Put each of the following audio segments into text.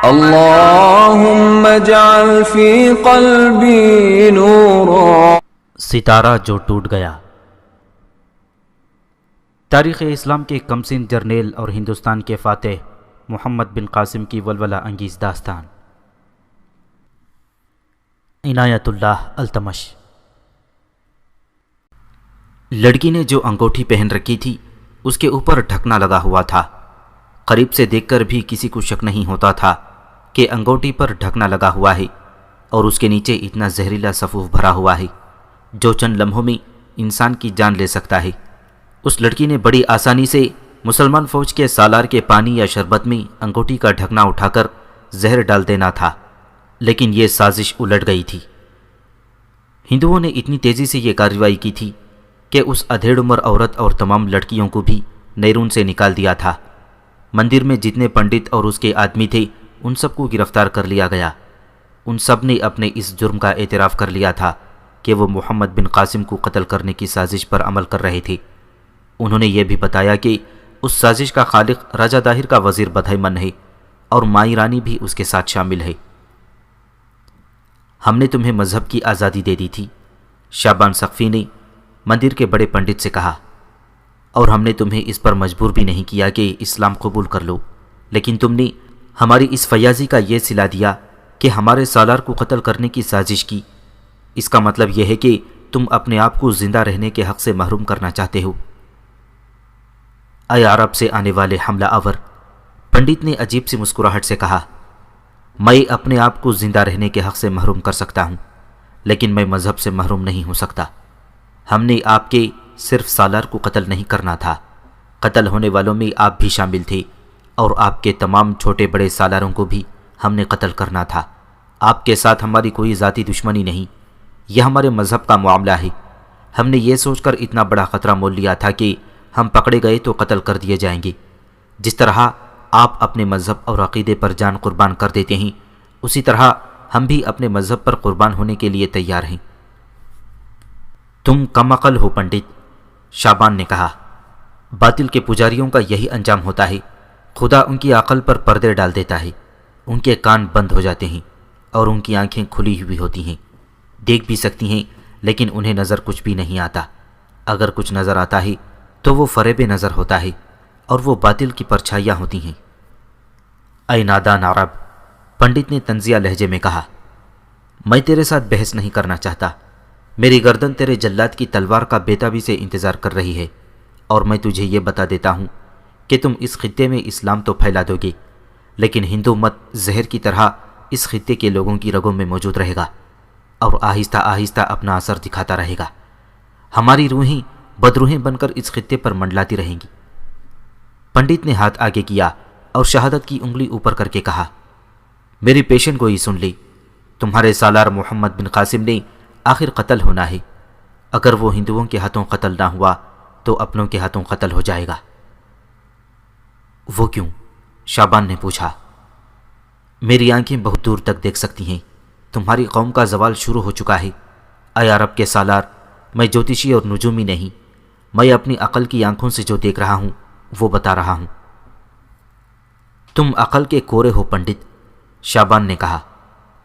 اللهم اجعل في قلبي نورا. ستارہ جو ٹوٹ گیا. تاریخ اسلام کے کمسن جرنیل اور ہندوستان کے فاتح محمد بن قاسم کی ولولہ انگیز داستان. عنایت اللہ التمش. لڑکی نے جو انگوٹھی پہن رکھی تھی اس کے اوپر ڈھکنا لگا ہوا تھا. قریب سے دیکھ کر بھی کسی کو شک نہیں ہوتا تھا کہ انگوٹھی پر ڈھکنا لگا ہوا ہے اور اس کے نیچے اتنا زہریلا سفوف بھرا ہوا ہے جو چند لمحوں میں انسان کی جان لے سکتا ہے. اس لڑکی نے بڑی آسانی سے مسلمان فوج کے سالار کے پانی یا شربت میں انگوٹھی کا ڈھکنا اٹھا کر زہر ڈال دینا تھا، لیکن یہ سازش الٹ گئی تھی. ہندوؤں نے اتنی تیزی سے یہ کارروائی کی تھی کہ اس ادھیڑ عمر عورت اور تمام لڑکیوں کو بھی نیرون سے نکال دیا تھا. مندر میں جتنے پنڈت اور اس کے آدمی تھے ان سب کو گرفتار کر لیا گیا. ان سب نے اپنے اس جرم کا اعتراف کر لیا تھا کہ وہ محمد بن قاسم کو قتل کرنے کی سازش پر عمل کر رہے تھے. انہوں نے یہ بھی بتایا کہ اس سازش کا خالق راجہ داہر کا وزیر بدھیمن ہے اور مائی رانی بھی اس کے ساتھ شامل ہے. ہم نے تمہیں مذہب کی آزادی دے دی تھی، شابان سقفی نے مندر کے بڑے پنڈت سے کہا، اور ہم نے تمہیں اس پر مجبور بھی نہیں کیا کہ اسلام قبول کر لو، لیکن تم نے ہماری اس فیاضی کا یہ صلہ دیا کہ ہمارے سالار کو قتل کرنے کی سازش کی. اس کا مطلب یہ ہے کہ تم اپنے آپ کو زندہ رہنے کے حق سے محروم کرنا چاہتے ہو. اے عرب سے آنے والے حملہ آور، پنڈت نے عجیب سی مسکراہٹ سے کہا، میں اپنے آپ کو زندہ رہنے کے حق سے محروم کر سکتا ہوں، لیکن میں مذہب سے محروم نہیں ہو سکتا. ہم نے آپ کے صرف سالار کو قتل نہیں کرنا تھا، قتل ہونے والوں میں آپ بھی شامل تھے، اور آپ کے تمام چھوٹے بڑے سالاروں کو بھی ہم نے قتل کرنا تھا. آپ کے ساتھ ہماری کوئی ذاتی دشمنی نہیں، یہ ہمارے مذہب کا معاملہ ہے. ہم نے یہ سوچ کر اتنا بڑا خطرہ مول لیا تھا کہ ہم پکڑے گئے تو قتل کر دیے جائیں گے. جس طرح آپ اپنے مذہب اور عقیدے پر جان قربان کر دیتے ہیں، اسی طرح ہم بھی اپنے مذہب پر قربان ہونے کے لیے تیار ہیں. تم کم عقل ہو پنڈت، شابان نے کہا. باطل کے پجاریوں کا یہی انجام ہوتا ہے. خدا ان کی عقل پر پردے ڈال دیتا ہے. ان کے کان بند ہو جاتے ہیں اور ان کی آنکھیں کھلی ہوئی ہوتی ہیں. دیکھ بھی سکتی ہیں لیکن انہیں نظر کچھ بھی نہیں آتا. اگر کچھ نظر آتا ہے تو وہ فریب نظر ہوتا ہے اور وہ باطل کی پرچھائیاں ہوتی ہیں. اے نادان عرب، پنڈت نے طنزیہ لہجے میں کہا، میں تیرے ساتھ بحث نہیں کرنا چاہتا. میری گردن تیرے جلاد کی تلوار کا بےتابی سے انتظار کر رہی ہے، اور میں تجھے یہ بتا دیتا ہوں کہ تم اس خطے میں اسلام تو پھیلا دو گے، لیکن ہندو مت زہر کی طرح اس خطے کے لوگوں کی رگوں میں موجود رہے گا اور آہستہ آہستہ اپنا اثر دکھاتا رہے گا. ہماری روحیں بدروہیں بن کر اس خطے پر منڈلاتی رہیں گی. پنڈت نے ہاتھ آگے کیا اور شہادت کی انگلی اوپر کر کے کہا، میری پیشن گوئی سن لی. تمہارے سالار محمد بن قاسم نے آخر قتل ہونا ہے. اگر وہ ہندوؤں کے ہاتھوں قتل نہ ہوا تو اپنوں کے ہاتھوں قتل ہو جائے گا. وہ کیوں؟ شابان نے پوچھا. میری آنکھیں بہت دور تک دیکھ سکتی ہیں. تمہاری قوم کا زوال شروع ہو چکا ہے. اے عرب کے سالار، میں جوتشی اور نجومی نہیں، میں اپنی عقل کی آنکھوں سے جو دیکھ رہا ہوں وہ بتا رہا ہوں. تم عقل کے کورے ہو پنڈت، شابان نے کہا،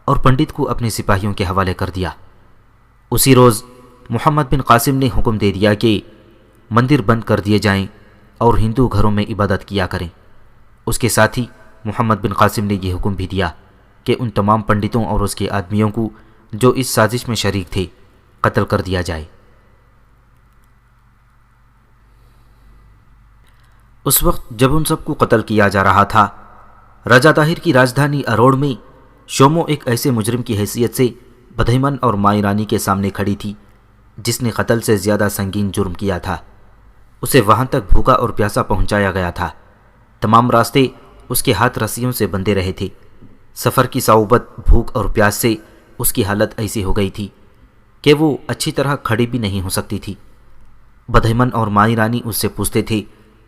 اور پنڈت کو اپنے سپاہیوں کے حوالے کر دیا. اسی روز محمد بن قاسم نے حکم دے دیا کہ مندر بند کر دیے جائیں اور ہندو گھروں میں عبادت کیا کریں. اس کے ساتھ ہی محمد بن قاسم نے یہ حکم بھی دیا کہ ان تمام پنڈتوں اور اس کے آدمیوں کو جو اس سازش میں شریک تھے قتل کر دیا جائے. اس وقت جب ان سب کو قتل کیا جا رہا تھا، راجہ داہر کی راجدھانی اروڑ میں شومو ایک ایسے مجرم کی حیثیت سے بدھیمن اور مائی رانی کے سامنے کھڑی تھی جس نے قتل سے زیادہ سنگین جرم کیا تھا. اسے وہاں تک بھوکا اور پیاسا پہنچایا گیا تھا. تمام راستے اس کے ہاتھ رسیوں سے بندھے رہے تھے. سفر کی صعوبت، بھوک اور پیاس سے اس کی حالت ایسی ہو گئی تھی کہ وہ اچھی طرح کھڑی بھی نہیں ہو سکتی تھی. بدھیمن اور مائی رانی اس سے پوچھتے تھے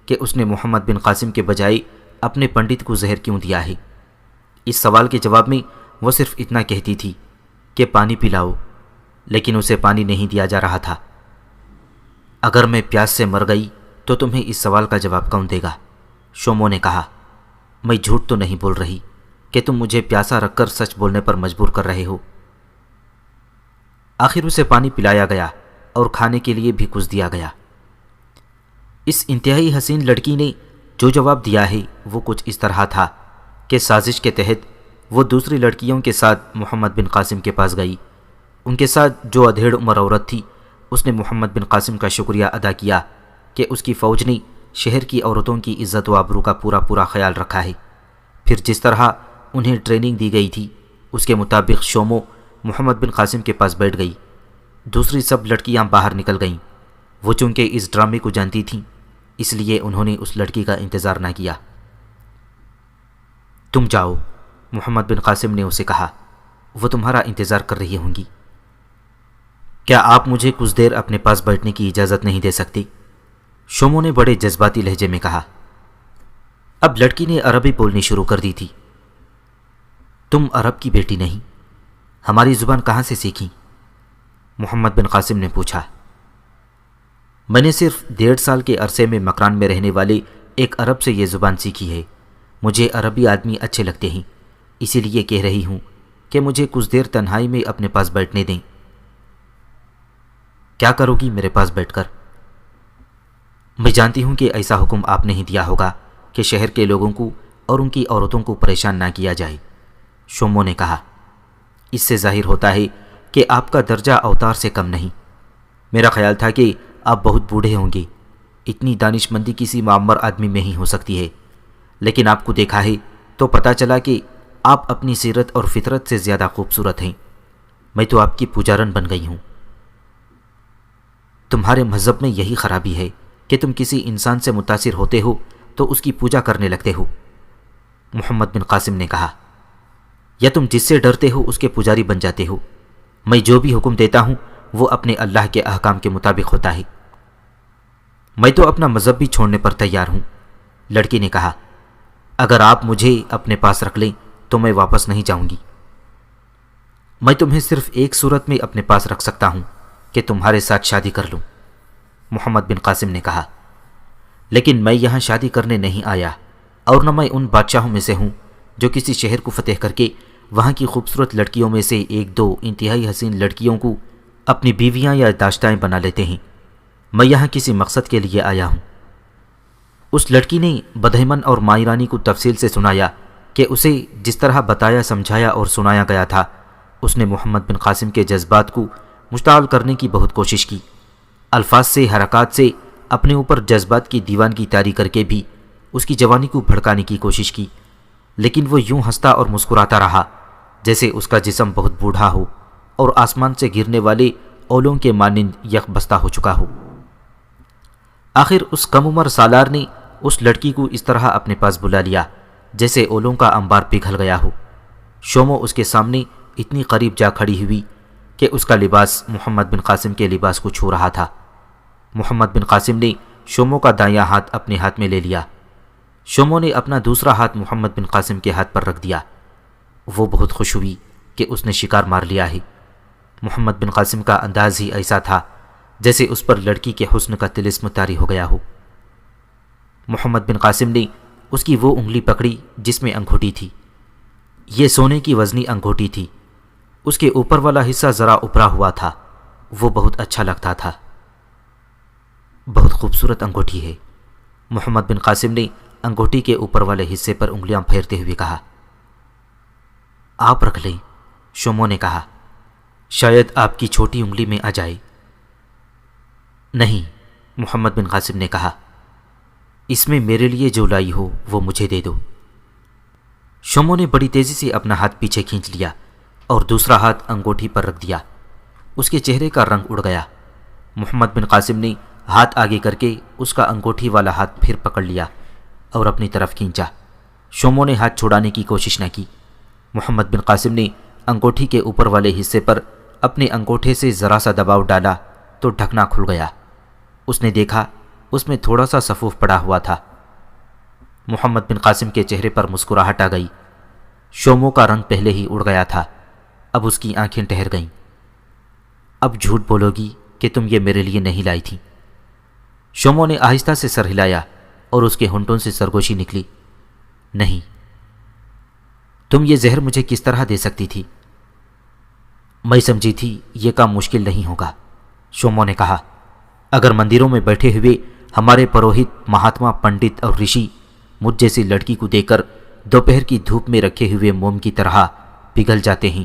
کہ اس نے محمد بن قاسم کے بجائے اپنے پنڈت کو زہر کیوں دیا ہے. اس سوال کے جواب میں وہ صرف اتنا کہتی تھی کہ پانی پلاؤ، لیکن اسے پانی نہیں دیا جا رہا تھا. اگر میں پیاس سے مر گئی تو تمہیں اس سوال کا جواب کون دے گا؟ شومو نے کہا، میں جھوٹ تو نہیں بول رہی، کہ تم مجھے پیاسا رکھ کر سچ بولنے پر مجبور کر رہے ہو۔ آخر اسے پانی پلایا گیا اور کھانے کے لیے بھی کچھ دیا گیا۔ اس انتہائی حسین لڑکی نے جو جواب دیا ہے وہ کچھ اس طرح تھا کہ سازش کے تحت وہ دوسری لڑکیوں کے ساتھ محمد بن قاسم کے پاس گئی۔ ان کے ساتھ جو ادھیڑ عمر عورت تھی، اس نے محمد بن قاسم کا شکریہ ادا کیا کہ اس کی فوج نے شہر کی عورتوں کی عزت و آبرو کا پورا خیال رکھا ہے۔ پھر جس طرح انہیں ٹریننگ دی گئی تھی اس کے مطابق شومو محمد بن قاسم کے پاس بیٹھ گئی۔ دوسری سب لڑکیاں باہر نکل گئیں۔ وہ چونکہ اس ڈرامے کو جانتی تھیں اس لیے انہوں نے اس لڑکی کا انتظار نہ کیا۔ تم جاؤ، محمد بن قاسم نے اسے کہا، وہ تمہارا انتظار کر رہی ہوں گی۔ کیا آپ مجھے کچھ دیر اپنے پاس بیٹھنے کی اجازت نہیں دے سکتے؟ شومو نے بڑے جذباتی لہجے میں کہا۔ اب لڑکی نے عربی بولنی شروع کر دی تھی۔ تم عرب کی بیٹی نہیں، ہماری زبان کہاں سے سیکھی؟ محمد بن قاسم نے پوچھا۔ میں نے صرف 1.5 سال کے عرصے میں مکران میں رہنے والے ایک عرب سے یہ زبان سیکھی ہے۔ مجھے عربی آدمی اچھے لگتے ہیں، اسی لیے کہہ رہی ہوں کہ مجھے کچھ دیر تنہائی میں اپنے پاس بیٹھنے دیں۔ کیا کرو گی میرے پاس بیٹھ کر؟ میں جانتی ہوں کہ ایسا حکم آپ نے ہی دیا ہوگا کہ شہر کے لوگوں کو اور ان کی عورتوں کو پریشان نہ کیا جائے، شومو نے کہا۔ اس سے ظاہر ہوتا ہے کہ آپ کا درجہ اوتار سے کم نہیں۔ میرا خیال تھا کہ آپ بہت بوڑھے ہوں گے، اتنی دانش مندی کسی معمر آدمی میں ہی ہو سکتی ہے، لیکن آپ کو دیکھا ہے تو پتہ چلا کہ آپ اپنی سیرت اور فطرت سے زیادہ خوبصورت ہیں۔ میں تو آپ کی پوجارن بن گئی ہوں۔ تمہارے مذہب میں یہی خرابی ہے کہ تم کسی انسان سے متاثر ہوتے ہو تو اس کی پوجا کرنے لگتے ہو، محمد بن قاسم نے کہا۔ یا تم جس سے ڈرتے ہو اس کے پجاری بن جاتے ہو۔ میں جو بھی حکم دیتا ہوں وہ اپنے اللہ کے احکام کے مطابق ہوتا ہے۔ میں تو اپنا مذہب بھی چھوڑنے پر تیار ہوں، لڑکی نے کہا۔ اگر آپ مجھے اپنے پاس رکھ لیں تو میں واپس نہیں جاؤں گی۔ میں تمہیں صرف ایک صورت میں اپنے پاس رکھ سکتا ہوں کہ تمہارے ساتھ شادی کر لوں، محمد بن قاسم نے کہا۔ لیکن میں یہاں شادی کرنے نہیں آیا، اور نہ میں ان بادشاہوں میں سے ہوں جو کسی شہر کو فتح کر کے وہاں کی خوبصورت لڑکیوں میں سے 1-2 انتہائی حسین لڑکیوں کو اپنی بیویاں یا داشتائیں بنا لیتے ہیں۔ میں یہاں کسی مقصد کے لیے آیا ہوں۔ اس لڑکی نے بدہمن اور مائرانی کو تفصیل سے سنایا کہ اسے جس طرح بتایا، سمجھایا اور سنایا گیا تھا، اس نے محمد بن قاسم کے جذبات کو مشتعل کرنے کی بہت کوشش کی۔ الفاظ سے، حرکات سے اپنے اوپر جذبات کی دیوانگی طاری کر کے بھی اس کی جوانی کو بھڑکانے کی کوشش کی، لیکن وہ یوں ہنستا اور مسکراتا رہا جیسے اس کا جسم بہت بوڑھا ہو اور آسمان سے گرنے والے اولوں کے مانند یک بستہ ہو چکا ہو۔ آخر اس کم عمر سالار نے اس لڑکی کو اس طرح اپنے پاس بلا لیا جیسے اولوں کا انبار پگھل گیا ہو۔ شومو اس کے سامنے اتنی قریب جا کھڑی ہوئی کہ اس کا لباس محمد بن قاسم کے لباس کو چھو رہا تھا۔ محمد بن قاسم نے شومو کا دایاں ہاتھ اپنے ہاتھ میں لے لیا۔ شومو نے اپنا دوسرا ہاتھ محمد بن قاسم کے ہاتھ پر رکھ دیا۔ وہ بہت خوش ہوئی کہ اس نے شکار مار لیا ہے۔ محمد بن قاسم کا انداز ہی ایسا تھا جیسے اس پر لڑکی کے حسن کا طلسم طاری ہو گیا ہو۔ محمد بن قاسم نے اس کی وہ انگلی پکڑی جس میں انگوٹھی تھی۔ یہ سونے کی وزنی انگوٹھی تھی۔ اس کے اوپر والا حصہ ذرا ابھرا ہوا تھا۔ وہ بہت اچھا لگتا تھا۔ بہت خوبصورت انگوٹھی ہے، محمد بن قاسم نے انگوٹھی کے اوپر والے حصے پر انگلیاں پھیرتے ہوئے کہا۔ آپ رکھ لیں، شومو نے کہا، شاید آپ کی چھوٹی انگلی میں آ جائے۔ نہیں، محمد بن قاسم نے کہا، اس میں میرے لیے جو لائی ہو وہ مجھے دے دو۔ شومو نے بڑی تیزی سے اپنا ہاتھ پیچھے کھینچ لیا اور دوسرا ہاتھ انگوٹھی پر رکھ دیا۔ اس کے چہرے کا رنگ اڑ گیا۔ محمد بن قاسم نے ہاتھ آگے کر کے اس کا انگوٹھی والا ہاتھ پھر پکڑ لیا اور اپنی طرف کھینچا۔ شومو نے ہاتھ چھوڑانے کی کوشش نہ کی۔ محمد بن قاسم نے انگوٹھی کے اوپر والے حصے پر اپنے انگوٹھے سے ذرا سا دباؤ ڈالا تو ڈھکنا کھل گیا۔ اس نے دیکھا اس میں تھوڑا سا سفوف پڑا ہوا تھا۔ محمد بن قاسم کے چہرے پر مسکراہٹ آ گئی۔ شومو کا رنگ پہلے ہی اڑ گیا تھا، اب اس کی آنکھیں ٹھہر گئیں۔ اب جھوٹ بولو گی کہ تم یہ میرے لیے نہیں لائی تھی؟ شومو نے آہستہ سے سر ہلایا اور اس کے ہونٹوں سے سرگوشی نکلی۔ نہیں۔ تم یہ زہر مجھے کس طرح دے سکتی تھی؟ میں سمجھی تھی یہ کام مشکل نہیں ہوگا۔ شومو نے کہا، اگر مندروں میں بیٹھے ہوئے ہمارے پروہت، مہاتما، پنڈت اور رشی مجھ جیسی لڑکی کو دیکھ کر دوپہر کی دھوپ میں رکھے ہوئے موم کی طرح پگھل جاتے ہیں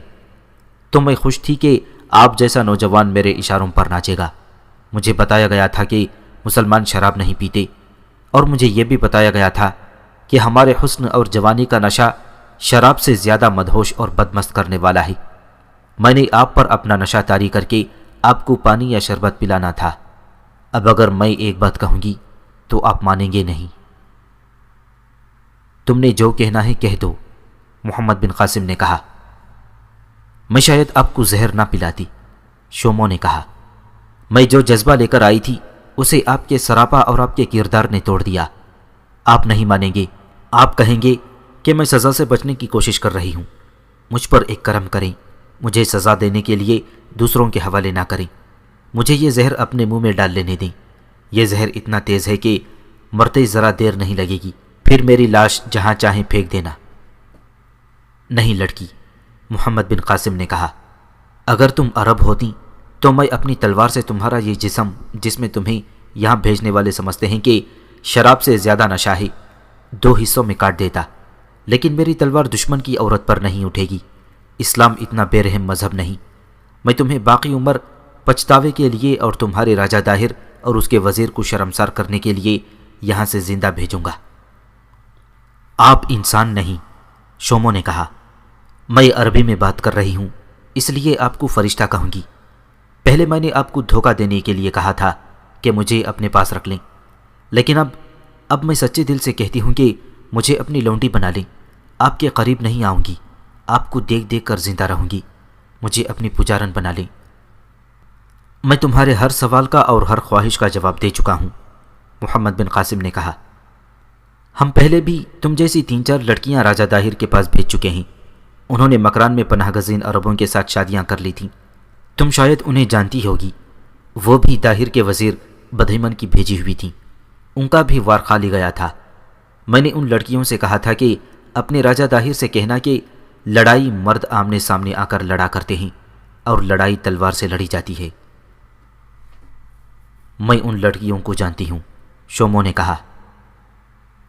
تو میں خوش تھی کہ آپ جیسا نوجوان میرے اشاروں پر ناچے گا۔ مجھے بتایا گیا تھا کہ مسلمان شراب نہیں پیتے، اور مجھے یہ بھی بتایا گیا تھا کہ ہمارے حسن اور جوانی کا نشہ شراب سے زیادہ مدہوش اور بدمست کرنے والا ہے۔ میں نے آپ پر اپنا نشہ طاری کر کے آپ کو پانی یا شربت پلانا تھا۔ اب اگر میں ایک بات کہوں گی تو آپ مانیں گے نہیں۔ تم نے جو کہنا ہے کہہ دو، محمد بن قاسم نے کہا۔ میں شاید آپ کو زہر نہ پلاتی، شومو نے کہا۔ میں جو جذبہ لے کر آئی تھی اسے آپ کے سراپا اور آپ کے کردار نے توڑ دیا۔ آپ نہیں مانیں گے، آپ کہیں گے کہ میں سزا سے بچنے کی کوشش کر رہی ہوں۔ مجھ پر ایک کرم کریں، مجھے سزا دینے کے لیے دوسروں کے حوالے نہ کریں، مجھے یہ زہر اپنے منہ میں ڈال لینے دیں۔ یہ زہر اتنا تیز ہے کہ مرتے ذرا دیر نہیں لگے گی، پھر میری لاش جہاں چاہیں پھینک دینا۔ نہیں لڑکی، محمد بن قاسم نے کہا، اگر تم عرب ہوتی تو میں اپنی تلوار سے تمہارا یہ جسم، جس میں تمہیں یہاں بھیجنے والے سمجھتے ہیں کہ شراب سے زیادہ نشہ ہے، 2 حصوں میں کاٹ دیتا، لیکن میری تلوار دشمن کی عورت پر نہیں اٹھے گی۔ اسلام اتنا بے رحم مذہب نہیں۔ میں تمہیں باقی عمر پچھتاوے کے لیے اور تمہارے راجہ داہر اور اس کے وزیر کو شرمسار کرنے کے لیے یہاں سے زندہ بھیجوں گا۔ آپ انسان نہیں، شومو نے کہا۔ میں عربی میں بات کر رہی ہوں، اس لیے آپ کو فرشتہ کہوں گی۔ پہلے میں نے آپ کو دھوکہ دینے کے لیے کہا تھا کہ مجھے اپنے پاس رکھ لیں، لیکن اب میں سچے دل سے کہتی ہوں کہ مجھے اپنی لونڈی بنا لیں۔ آپ کے قریب نہیں آؤں گی، آپ کو دیکھ دیکھ کر زندہ رہوں گی۔ مجھے اپنی پجارن بنا لیں۔ میں تمہارے ہر سوال کا اور ہر خواہش کا جواب دے چکا ہوں، محمد بن قاسم نے کہا۔ ہم پہلے بھی تم جیسی 3-4 لڑکیاں راجہ داہر کے پاس بھیج چکے ہیں۔ انہوں نے مکران میں پناہ گزین عربوں کے ساتھ شادیاں کر لی تھیں۔ تم شاید انہیں جانتی ہوگی، وہ بھی داہر کے وزیر بدہمن کی بھیجی ہوئی تھیں۔ ان کا بھی وار خالی گیا تھا۔ میں نے ان لڑکیوں سے کہا تھا کہ اپنے راجہ داہر سے کہنا کہ لڑائی مرد آمنے سامنے آ کر لڑا کرتے ہیں اور لڑائی تلوار سے لڑی جاتی ہے۔ میں ان لڑکیوں کو جانتی ہوں، شومو نے کہا،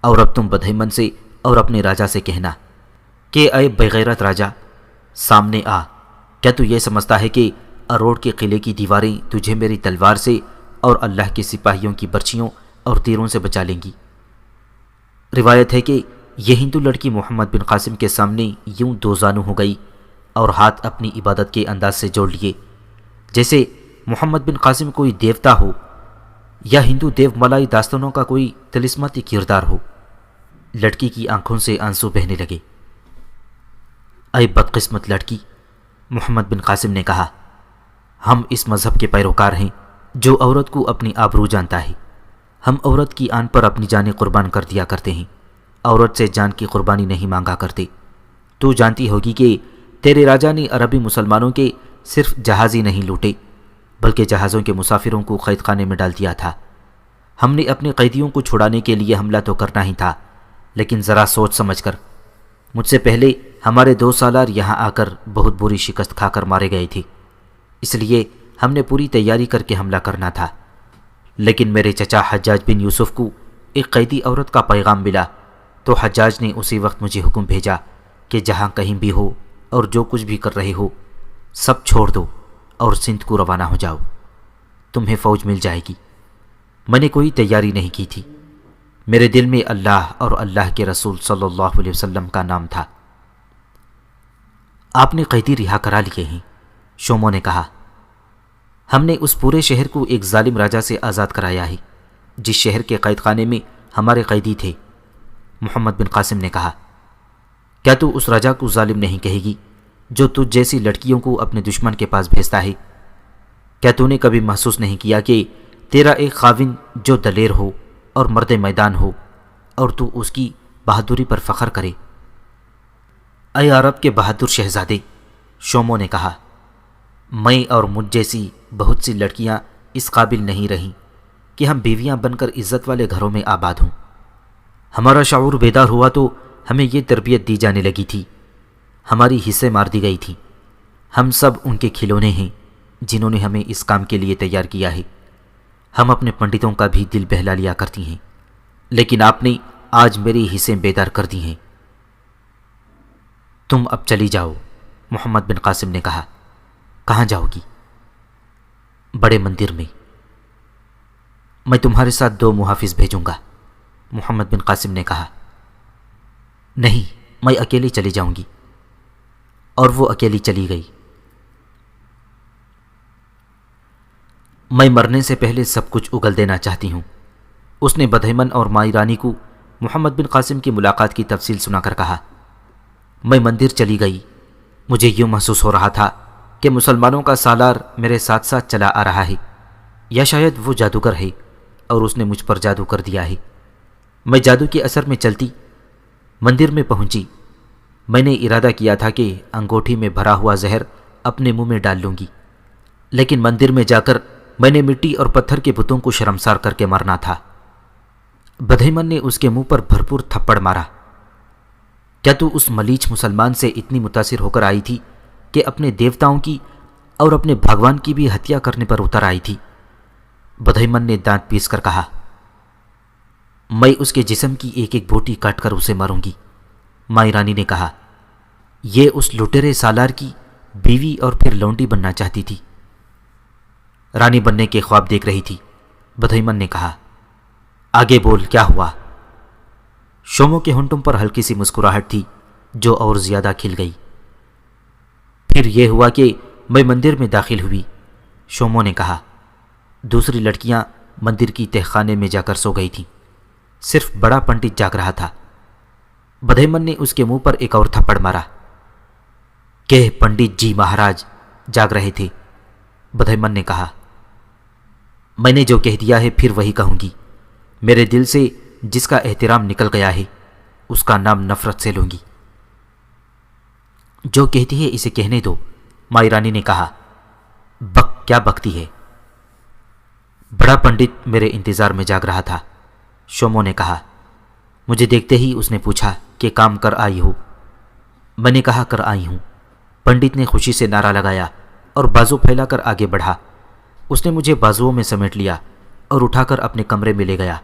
اور اب تم بدہمن سے اور اپنے راجہ سے کہنا کہ اے بغیرت راجہ، سامنے آ۔ کیا تو یہ سمجھتا ہے کہ اروڑ کے قلعے کی دیواریں تجھے میری تلوار سے اور اللہ کے سپاہیوں کی برچیوں اور تیروں سے بچا لیں گی؟ روایت ہے کہ یہ ہندو لڑکی محمد بن قاسم کے سامنے یوں 2 زانو ہو گئی اور ہاتھ اپنی عبادت کے انداز سے جوڑ لیے، جیسے محمد بن قاسم کوئی دیوتا ہو یا ہندو دیو ملائی داستانوں کا کوئی طلسماتی کردار ہو۔ لڑکی کی آنکھوں سے آنسو بہنے لگے۔ اے بدقسمت لڑکی، محمد بن قاسم نے کہا، ہم اس مذہب کے پیروکار ہیں جو عورت کو اپنی آبرو جانتا ہے۔ ہم عورت کی آن پر اپنی جانیں قربان کر دیا کرتے ہیں، عورت سے جان کی قربانی نہیں مانگا کرتے۔ تو جانتی ہوگی کہ تیرے راجہ نے عربی مسلمانوں کے صرف جہاز ہی نہیں لوٹے بلکہ جہازوں کے مسافروں کو قید خانے میں ڈال دیا تھا۔ ہم نے اپنے قیدیوں کو چھڑانے کے لیے حملہ تو کرنا ہی تھا، لیکن ذرا سوچ سمجھ کر۔ مجھ سے پہلے ہمارے 2 سالار یہاں آ کر بہت بری شکست کھا کر مارے گئے تھے، اس لیے ہم نے پوری تیاری کر کے حملہ کرنا تھا۔ لیکن میرے چچا حجاج بن یوسف کو ایک قیدی عورت کا پیغام ملا تو حجاج نے اسی وقت مجھے حکم بھیجا کہ جہاں کہیں بھی ہو اور جو کچھ بھی کر رہے ہو سب چھوڑ دو اور سندھ کو روانہ ہو جاؤ، تمہیں فوج مل جائے گی۔ میں نے کوئی تیاری نہیں کی تھی، میرے دل میں اللہ اور اللہ کے رسول صلی اللہ علیہ وسلم کا نام تھا۔ آپ نے قیدی رہا کرا لیے ہیں، شومو نے کہا۔ ہم نے اس پورے شہر کو ایک ظالم راجہ سے آزاد کرایا ہے جس شہر کے قید خانے میں ہمارے قیدی تھے، محمد بن قاسم نے کہا۔ کیا تو اس راجہ کو ظالم نہیں کہے گی جو تجھ جیسی لڑکیوں کو اپنے دشمن کے پاس بھیجتا ہے؟ کیا تو نے کبھی محسوس نہیں کیا کہ تیرا ایک خاوند جو دلیر ہو اور مرد میدان ہو اور تو اس کی بہادری پر فخر کرے؟ اے عرب کے بہادر شہزادے، شومو نے کہا، میں اور مجھ جیسی بہت سی لڑکیاں اس قابل نہیں رہیں کہ ہم بیویاں بن کر عزت والے گھروں میں آباد ہوں۔ ہمارا شعور بیدار ہوا تو ہمیں یہ تربیت دی جانے لگی تھی ہماری حصے مار دی گئی تھی۔ ہم سب ان کے کھلونے ہیں جنہوں نے ہمیں اس کام کے لیے تیار کیا ہے۔ ہم اپنے پنڈتوں کا بھی دل بہلا لیا کرتی ہیں، لیکن آپ نے آج میری حصے بیدار کر دی ہیں۔ تم اب چلی جاؤ، محمد بن قاسم نے کہا۔ کہاں جاؤ گی؟ بڑے مندر میں۔ میں تمہارے ساتھ 2 محافظ بھیجوں گا، محمد بن قاسم نے کہا۔ نہیں، میں اکیلی چلی جاؤں گی۔ اور وہ اکیلی چلی گئی۔ میں مرنے سے پہلے سب کچھ اگل دینا چاہتی ہوں، اس نے بدہمن اور مائی رانی کو محمد بن قاسم کی ملاقات کی تفصیل سنا کر کہا۔ میں مندر چلی گئی۔ مجھے یوں محسوس ہو رہا تھا کہ مسلمانوں کا سالار میرے ساتھ ساتھ چلا آ رہا ہے، یا شاید وہ جادوگر ہے اور اس نے مجھ پر جادو کر دیا ہے۔ میں جادو کے اثر میں چلتی مندر میں پہنچی۔ میں نے ارادہ کیا تھا کہ انگوٹھی میں بھرا ہوا زہر اپنے منہ میں ڈال لوں گی، لیکن مندر میں جا کر میں نے مٹی اور پتھر کے بتوں کو شرمسار کر کے مرنا تھا۔ بدہمن نے اس کے منہ پر بھرپور تھپڑ مارا۔ کیا تو اس ملیچ مسلمان سے اتنی متاثر ہو کر آئی تھی کہ اپنے دیوتاؤں کی اور اپنے بھگوان کی بھی ہتیا کرنے پر اتر آئی تھی؟ بدہمن نے دانت پیس کر کہا۔ میں اس کے جسم کی ایک ایک بوٹی کاٹ کر اسے ماروں گی، مائی رانی نے کہا۔ یہ اس لٹیرے سالار کی بیوی اور پھر لونڈی بننا چاہتی تھی، رانی بننے کے خواب دیکھ رہی تھی۔ بدہمن نے کہا۔ آگے بول، کیا ہوا؟ شوموں کے ہونٹوں پر ہلکی سی مسکراہٹ تھی جو اور زیادہ کھل گئی۔ پھر یہ ہوا کہ میں مندر میں داخل ہوئی، شوموں نے کہا۔ دوسری لڑکیاں مندر کی تہخانے میں جا کر سو گئی تھیں، صرف بڑا پنڈت جاگ رہا تھا۔ بدہمن نے اس کے منہ پر ایک اور تھپڑ مارا۔ کہ پنڈت جی مہاراج جاگ رہے تھے، بدہمن نے کہا۔ میں نے جو کہہ دیا ہے پھر وہی کہوں گی۔ میرے دل سے جس کا احترام نکل گیا ہے اس کا نام نفرت سے لوں گی۔ جو کہتی ہے اسے کہنے دو، مائی رانی نے کہا۔ بک کیا بکتی ہے؟ بڑا پنڈت میرے انتظار میں جاگ رہا تھا، شوموں نے کہا۔ مجھے دیکھتے ہی اس نے پوچھا کہ کام کر آئی ہو؟ میں نے کہا کر آئی ہوں۔ پنڈت نے خوشی سے نعرہ لگایا اور بازو پھیلا کر آگے بڑھا۔ اس نے مجھے بازوؤں میں سمیٹ لیا اور اٹھا کر اپنے کمرے میں لے گیا۔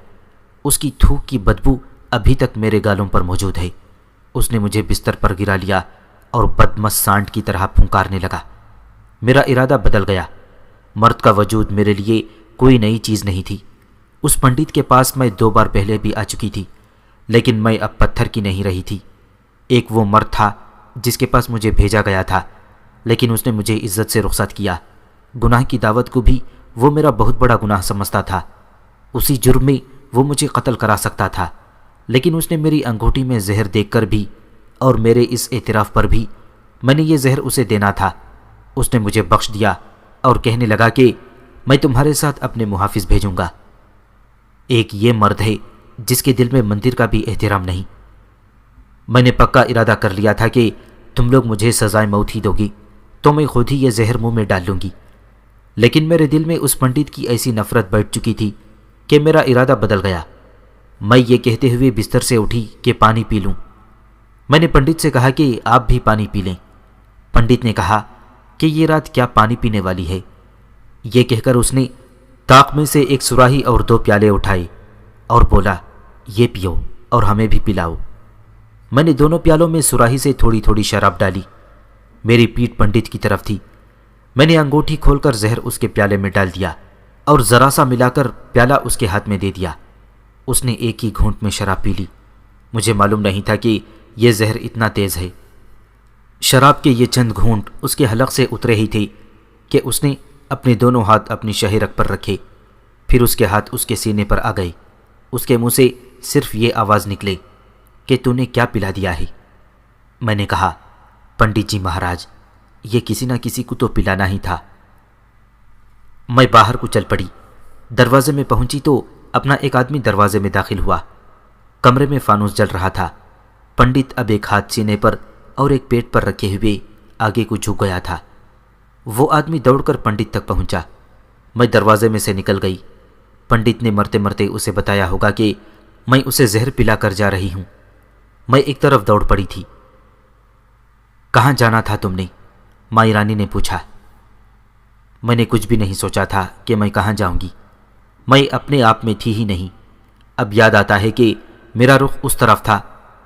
اس کی تھوک کی بدبو ابھی تک میرے گالوں پر موجود ہے۔ اس نے مجھے بستر پر گرا لیا اور بدمست سانڈ کی طرح پھنکارنے لگا۔ میرا ارادہ بدل گیا۔ مرد کا وجود میرے لیے کوئی نئی چیز نہیں تھی۔ اس پنڈت کے پاس میں 2 بار پہلے بھی آ چکی تھی، لیکن میں اب پتھر کی نہیں رہی تھی۔ ایک وہ مرد تھا جس کے پاس مجھے بھیجا گیا تھا، لیکن اس نے مجھے عزت سے رخصت کیا۔ گناہ کی دعوت کو بھی وہ میرا بہت بڑا گناہ سمجھتا تھا۔ اسی جرم میں وہ مجھے قتل کرا سکتا تھا، لیکن اس نے میری انگوٹھی میں زہر دیکھ کر بھی اور میرے اس اعتراف پر بھی میں نے یہ زہر اسے دینا تھا۔ اس نے مجھے بخش دیا اور کہنے لگا کہ میں تمہارے ساتھ اپنے محافظ بھیجوں گا۔ ایک یہ مرد ہے جس کے دل میں مندر کا بھی احترام نہیں۔ میں نے پکا ارادہ کر لیا تھا کہ تم لوگ مجھے سزائے موت ہی دو گی تو میں خود ہی یہ زہر منہ میں ڈال لوں گی، لیکن میرے دل میں اس پنڈت کی ایسی نفرت بیٹھ چکی تھی کہ میرا ارادہ بدل گیا۔ میں یہ کہتے ہوئے بستر سے اٹھی کہ پانی پی لوں۔ میں نے پنڈت سے کہا کہ آپ بھی پانی پی لیں۔ پنڈت نے کہا کہ یہ رات کیا پانی پینے والی ہے؟ یہ کہہ کر اس نے طاق میں سے ایک سراہی اور 2 پیالے اٹھائے اور بولا، یہ پیو اور ہمیں بھی پلاؤ۔ میں نے دونوں پیالوں میں سراہی سے تھوڑی تھوڑی شراب ڈالی۔ میری پیٹھ پنڈت کی طرف تھی۔ میں نے انگوٹھی کھول کر زہر اس کے پیالے میں ڈال دیا اور ذرا سا ملا کر پیالہ اس کے ہاتھ میں دے دیا۔ اس نے ایک ہی گھونٹ میں شراب پی لی۔ مجھے معلوم نہیں تھا کہ یہ زہر اتنا تیز ہے۔ شراب کے یہ چند گھونٹ اس کے حلق سے اترے ہی تھے کہ اس نے اپنے دونوں ہاتھ اپنی شہہ رگ پر رکھے، پھر اس کے ہاتھ اس کے سینے پر آ گئے۔ اس کے منہ سے صرف یہ آواز نکلے کہ تو نے کیا پلا دیا ہے؟ میں نے کہا، پنڈت جی مہاراج، یہ کسی نہ کسی کو تو پلانا ہی تھا۔ میں باہر کو چل پڑی۔ دروازے میں پہنچی تو اپنا ایک آدمی دروازے میں داخل ہوا۔ کمرے میں فانوس جل رہا تھا۔ پنڈت اب ایک ہاتھ سینے پر اور ایک پیٹ پر رکھے ہوئے آگے کو جھک گیا تھا۔ وہ آدمی دوڑ کر پنڈت تک پہنچا۔ میں دروازے میں سے نکل گئی۔ پنڈت نے مرتے مرتے اسے بتایا ہوگا کہ میں اسے زہر پلا کر جا رہی ہوں۔ میں ایک طرف دوڑ پڑی تھی۔ کہاں جانا تھا تم نے؟ مائی رانی نے پوچھا۔ میں نے کچھ بھی نہیں سوچا تھا کہ میں کہاں جاؤں گی، میں اپنے آپ میں تھی ہی نہیں۔ اب یاد آتا ہے کہ میرا رخ اس طرف تھا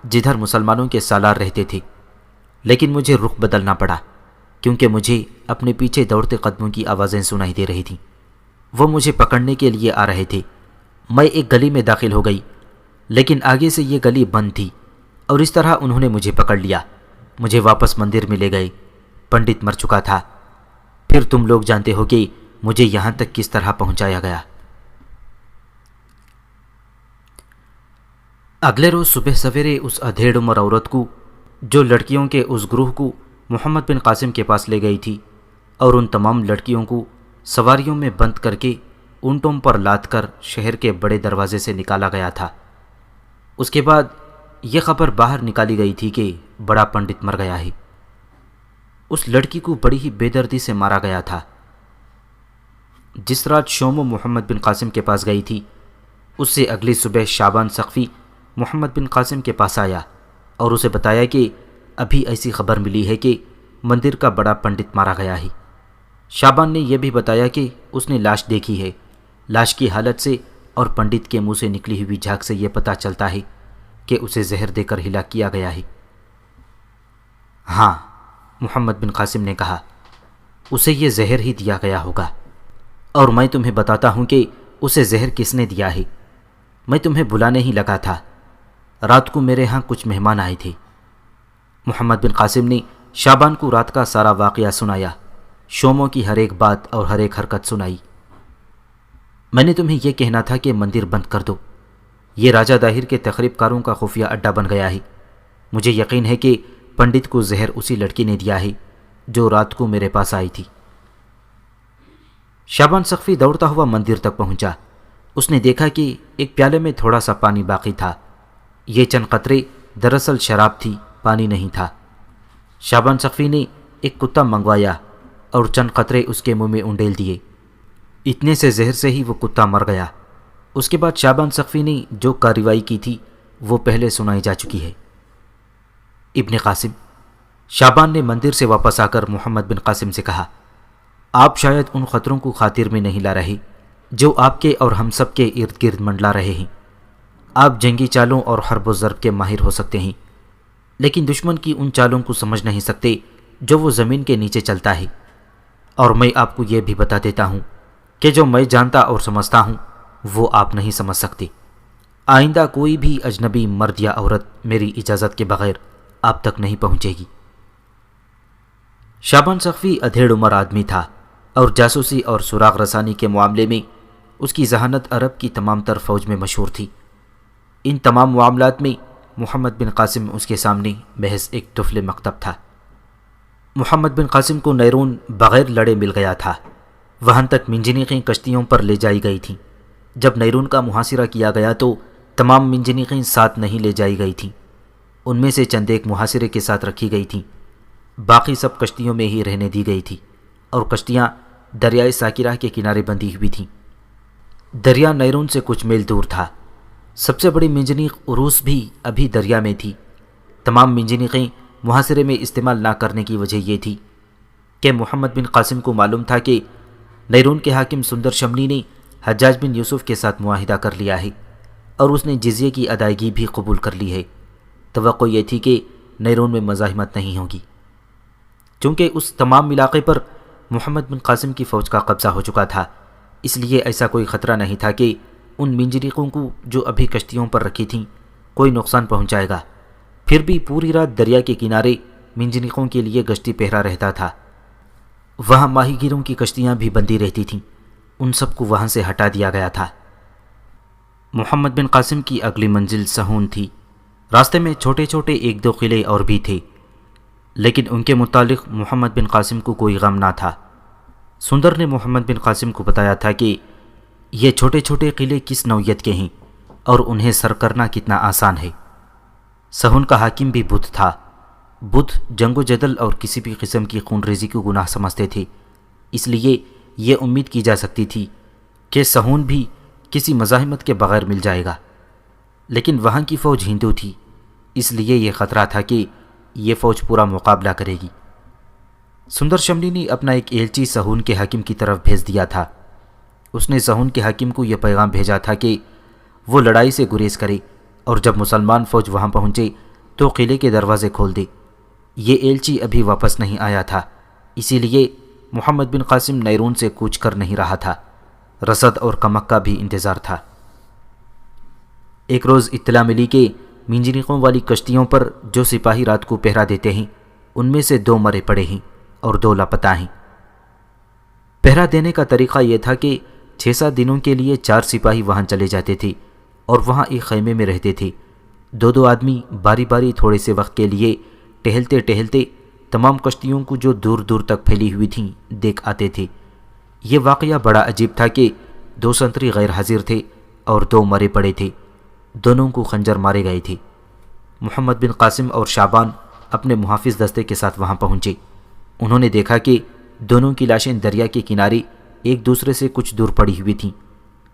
جدھر مسلمانوں کے سالار رہتے تھے، لیکن مجھے رخ بدلنا پڑا کیونکہ مجھے اپنے پیچھے دوڑتے قدموں کی آوازیں سنائی دے رہی تھیں۔ وہ مجھے پکڑنے کے لیے آ رہے تھے۔ میں ایک گلی میں داخل ہو گئی، لیکن آگے سے یہ گلی بند تھی اور اس طرح انہوں نے مجھے پکڑ لیا، مجھے واپس مندر میں لے گئے۔ پنڈت مر چکا تھا۔ پھر تم لوگ جانتے ہو کہ مجھے یہاں تک کس طرح پہنچایا گیا۔ اگلے روز صبح سویرے اس ادھیڑ عمر عورت کو، جو لڑکیوں کے اس گروہ کو محمد بن قاسم کے پاس لے گئی تھی، اور ان تمام لڑکیوں کو سواریوں میں بند کر کے اونٹوں پر لاد کر شہر کے بڑے دروازے سے نکالا گیا تھا۔ اس کے بعد یہ خبر باہر نکالی گئی تھی کہ بڑا پنڈت مر گیا ہے۔ اس لڑکی کو بڑی ہی بے دردی سے مارا گیا تھا۔ جس رات شومو محمد بن قاسم کے پاس گئی تھی، اس سے اگلی صبح شعبان سقفی محمد بن قاسم کے پاس آیا اور اسے بتایا کہ ابھی ایسی خبر ملی ہے کہ مندر کا بڑا پنڈت مارا گیا ہے۔ شعبان نے یہ بھی بتایا کہ اس نے لاش دیکھی ہے۔ لاش کی حالت سے اور پنڈت کے منہ سے نکلی ہوئی جھاگ سے یہ پتہ چلتا ہے کہ اسے زہر دے کر ہلاک کیا گیا ہے۔ ہاں، محمد بن قاسم نے کہا، اسے یہ زہر ہی دیا گیا ہوگا، اور میں تمہیں بتاتا ہوں کہ اسے زہر کس نے دیا ہے۔ میں تمہیں بلانے ہی لگا تھا، رات کو میرے ہاں کچھ مہمان آئے تھے۔ محمد بن قاسم نے شعبان کو رات کا سارا واقعہ سنایا، شوموں کی ہر ایک بات اور ہر ایک حرکت سنائی۔ میں نے تمہیں یہ کہنا تھا کہ مندر بند کر دو، یہ راجہ داہر کے تخریب کاروں کا خفیہ اڈا بن گیا ہے۔ مجھے یقین ہے کہ پنڈت کو زہر اسی لڑکی نے دیا ہے جو رات کو میرے پاس آئی تھی۔ شعبان سقفی دوڑتا ہوا مندر تک پہنچا۔ اس نے دیکھا کہ ایک پیالے میں تھوڑا سا پانی باقی تھا۔ یہ چند قطرے دراصل شراب تھی، پانی نہیں تھا۔ شعبان سقفی نے ایک کتا منگوایا اور چند قطرے اس کے منہ میں انڈیل دیے۔ اتنے سے زہر سے ہی وہ کتا مر گیا۔ اس کے بعد شعبان سقفی نے جو کارروائی کی تھی وہ پہلے سنائی جا چکی ہے۔ ابن قاسم، شعبان نے مندر سے واپس آ کر محمد بن قاسم سے کہا، آپ شاید ان خطروں کو خاطر میں نہیں لا رہے جو آپ کے اور ہم سب کے ارد گرد منڈلا رہے ہیں۔ آپ جنگی چالوں اور حرب و ضرب کے ماہر ہو سکتے ہیں، لیکن دشمن کی ان چالوں کو سمجھ نہیں سکتے جو وہ زمین کے نیچے چلتا ہے۔ اور میں آپ کو یہ بھی بتا دیتا ہوں کہ جو میں جانتا اور سمجھتا ہوں وہ آپ نہیں سمجھ سکتے۔ آئندہ کوئی بھی اجنبی مرد یا عورت میری اجازت کے بغیر آپ تک نہیں پہنچے گی۔ شعبان سقفی ادھیڑ عمر آدمی تھا اور جاسوسی اور سراغ رسانی کے معاملے میں اس کی ذہانت عرب کی تمام تر فوج میں مشہور تھی۔ ان تمام معاملات میں محمد بن قاسم اس کے سامنے محض ایک طفل مکتب تھا۔ محمد بن قاسم کو نیرون بغیر لڑے مل گیا تھا۔ وہاں تک منجنیقیں کشتیوں پر لے جائی گئی تھیں۔ جب نیرون کا محاصرہ کیا گیا تو تمام منجنیقیں ساتھ نہیں لے جائی گئی تھیں، ان میں سے چند ایک محاصرے کے ساتھ رکھی گئی تھیں، باقی سب کشتیوں میں ہی رہنے دی گئی تھی، اور کشتیاں دریائے ساکرہ کے کنارے بندھی ہوئی تھیں۔ دریا نیرون سے کچھ میل دور تھا۔ سب سے بڑی منجنیق عروس بھی ابھی دریا میں تھی۔ تمام منجنیقیں محاصرے میں استعمال نہ کرنے کی وجہ یہ تھی کہ محمد بن قاسم کو معلوم تھا کہ نیرون کے حاکم سندر شملی نے حجاج بن یوسف کے ساتھ معاہدہ کر لیا ہے اور اس نے جزیے کی ادائیگی بھی قبول کر لی ہے۔ توقع یہ تھی کہ نیرون میں مزاحمت نہیں ہوگی، چونکہ اس تمام علاقے پر محمد بن قاسم کی فوج کا قبضہ ہو چکا تھا، اس لیے ایسا کوئی خطرہ نہیں تھا کہ ان منجنیقوں کو جو ابھی کشتیوں پر رکھی تھیں کوئی نقصان پہنچائے گا۔ پھر بھی پوری رات دریا کے کنارے منجنیقوں کے لیے گشتی پہرا رہتا تھا۔ وہاں ماہی گیروں کی کشتیاں بھی بندی رہتی تھیں، ان سب کو وہاں سے ہٹا دیا گیا تھا۔ محمد بن قاسم کی اگلی منزل سہون تھی۔ راستے میں چھوٹے چھوٹے ایک دو قلعے اور بھی تھے، لیکن ان کے متعلق محمد بن قاسم کو کوئی غم نہ تھا۔ سندر نے محمد بن قاسم کو بتایا تھا کہ یہ چھوٹے چھوٹے قلعے کس نوعیت کے ہیں اور انہیں سر کرنا کتنا آسان ہے۔ سہون کا حاکم بھی بدھ تھا۔ بدھ جنگ و جدل اور کسی بھی قسم کی خون ریزی کو گناہ سمجھتے تھے، اس لیے یہ امید کی جا سکتی تھی کہ سہون بھی کسی مزاحمت کے بغیر مل جائے گا۔ لیکن وہاں کی فوج ہندو تھی، اس لیے یہ خطرہ تھا کہ یہ فوج پورا مقابلہ کرے گی۔ سندر شملی نے اپنا ایک ایلچی سہون کے حاکم کی طرف بھیج دیا تھا۔ اس نے سہون کے حاکم کو یہ پیغام بھیجا تھا کہ وہ لڑائی سے گریز کرے اور جب مسلمان فوج وہاں پہنچے تو قلعے کے دروازے کھول دے۔ یہ ایلچی ابھی واپس نہیں آیا تھا، اسی لیے محمد بن قاسم نیرون سے کوچ کر نہیں رہا تھا۔ رسد اور کمک کا بھی انتظار تھا۔ ایک روز اطلاع ملی کہ منجنیقوں والی کشتیوں پر جو سپاہی رات کو پہرا دیتے ہیں ان میں سے 2 مرے پڑے ہیں اور 2 لاپتہ ہیں۔ پہرا دینے کا طریقہ یہ تھا کہ 6-7 دنوں کے لیے 4 سپاہی وہاں چلے جاتے تھے اور وہاں ایک خیمے میں رہتے تھے۔ 2 آدمی باری باری تھوڑے سے وقت کے لیے ٹہلتے ٹہلتے تمام کشتیوں کو جو دور دور تک پھیلی ہوئی تھیں دیکھ آتے تھے۔ یہ واقعہ بڑا عجیب تھا کہ 2 سنتری غیر حاضر تھے اور 2 مرے پڑے تھے، دونوں کو خنجر مارے گئے تھے۔ محمد بن قاسم اور شعبان اپنے محافظ دستے کے ساتھ وہاں پہنچے۔ انہوں نے دیکھا کہ دونوں کی لاشیں دریا کے کنارے ایک دوسرے سے کچھ دور پڑی ہوئی تھیں۔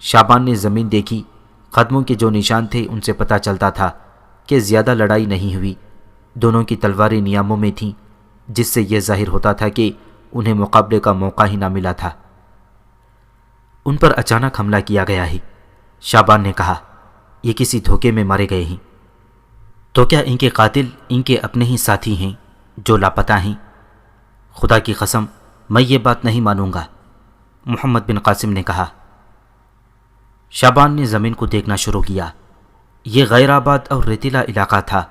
شعبان نے زمین دیکھی، قدموں کے جو نشان تھے ان سے پتہ چلتا تھا کہ زیادہ لڑائی نہیں ہوئی۔ دونوں کی تلواریں نیاموں میں تھیں، جس سے یہ ظاہر ہوتا تھا کہ انہیں مقابلے کا موقع ہی نہ ملا تھا۔ ان پر اچانک حملہ کیا گیا ہے، شعبان نے کہا۔ یہ کسی دھوکے میں مارے گئے ہیں۔ تو کیا ان کے قاتل ان کے اپنے ہی ساتھی ہیں جو لاپتہ ہیں؟ خدا کی قسم میں یہ بات نہیں مانوں گا، محمد بن قاسم نے کہا۔ شعبان نے زمین کو دیکھنا شروع کیا۔ یہ غیر آباد اور ریتیلا علاقہ تھا،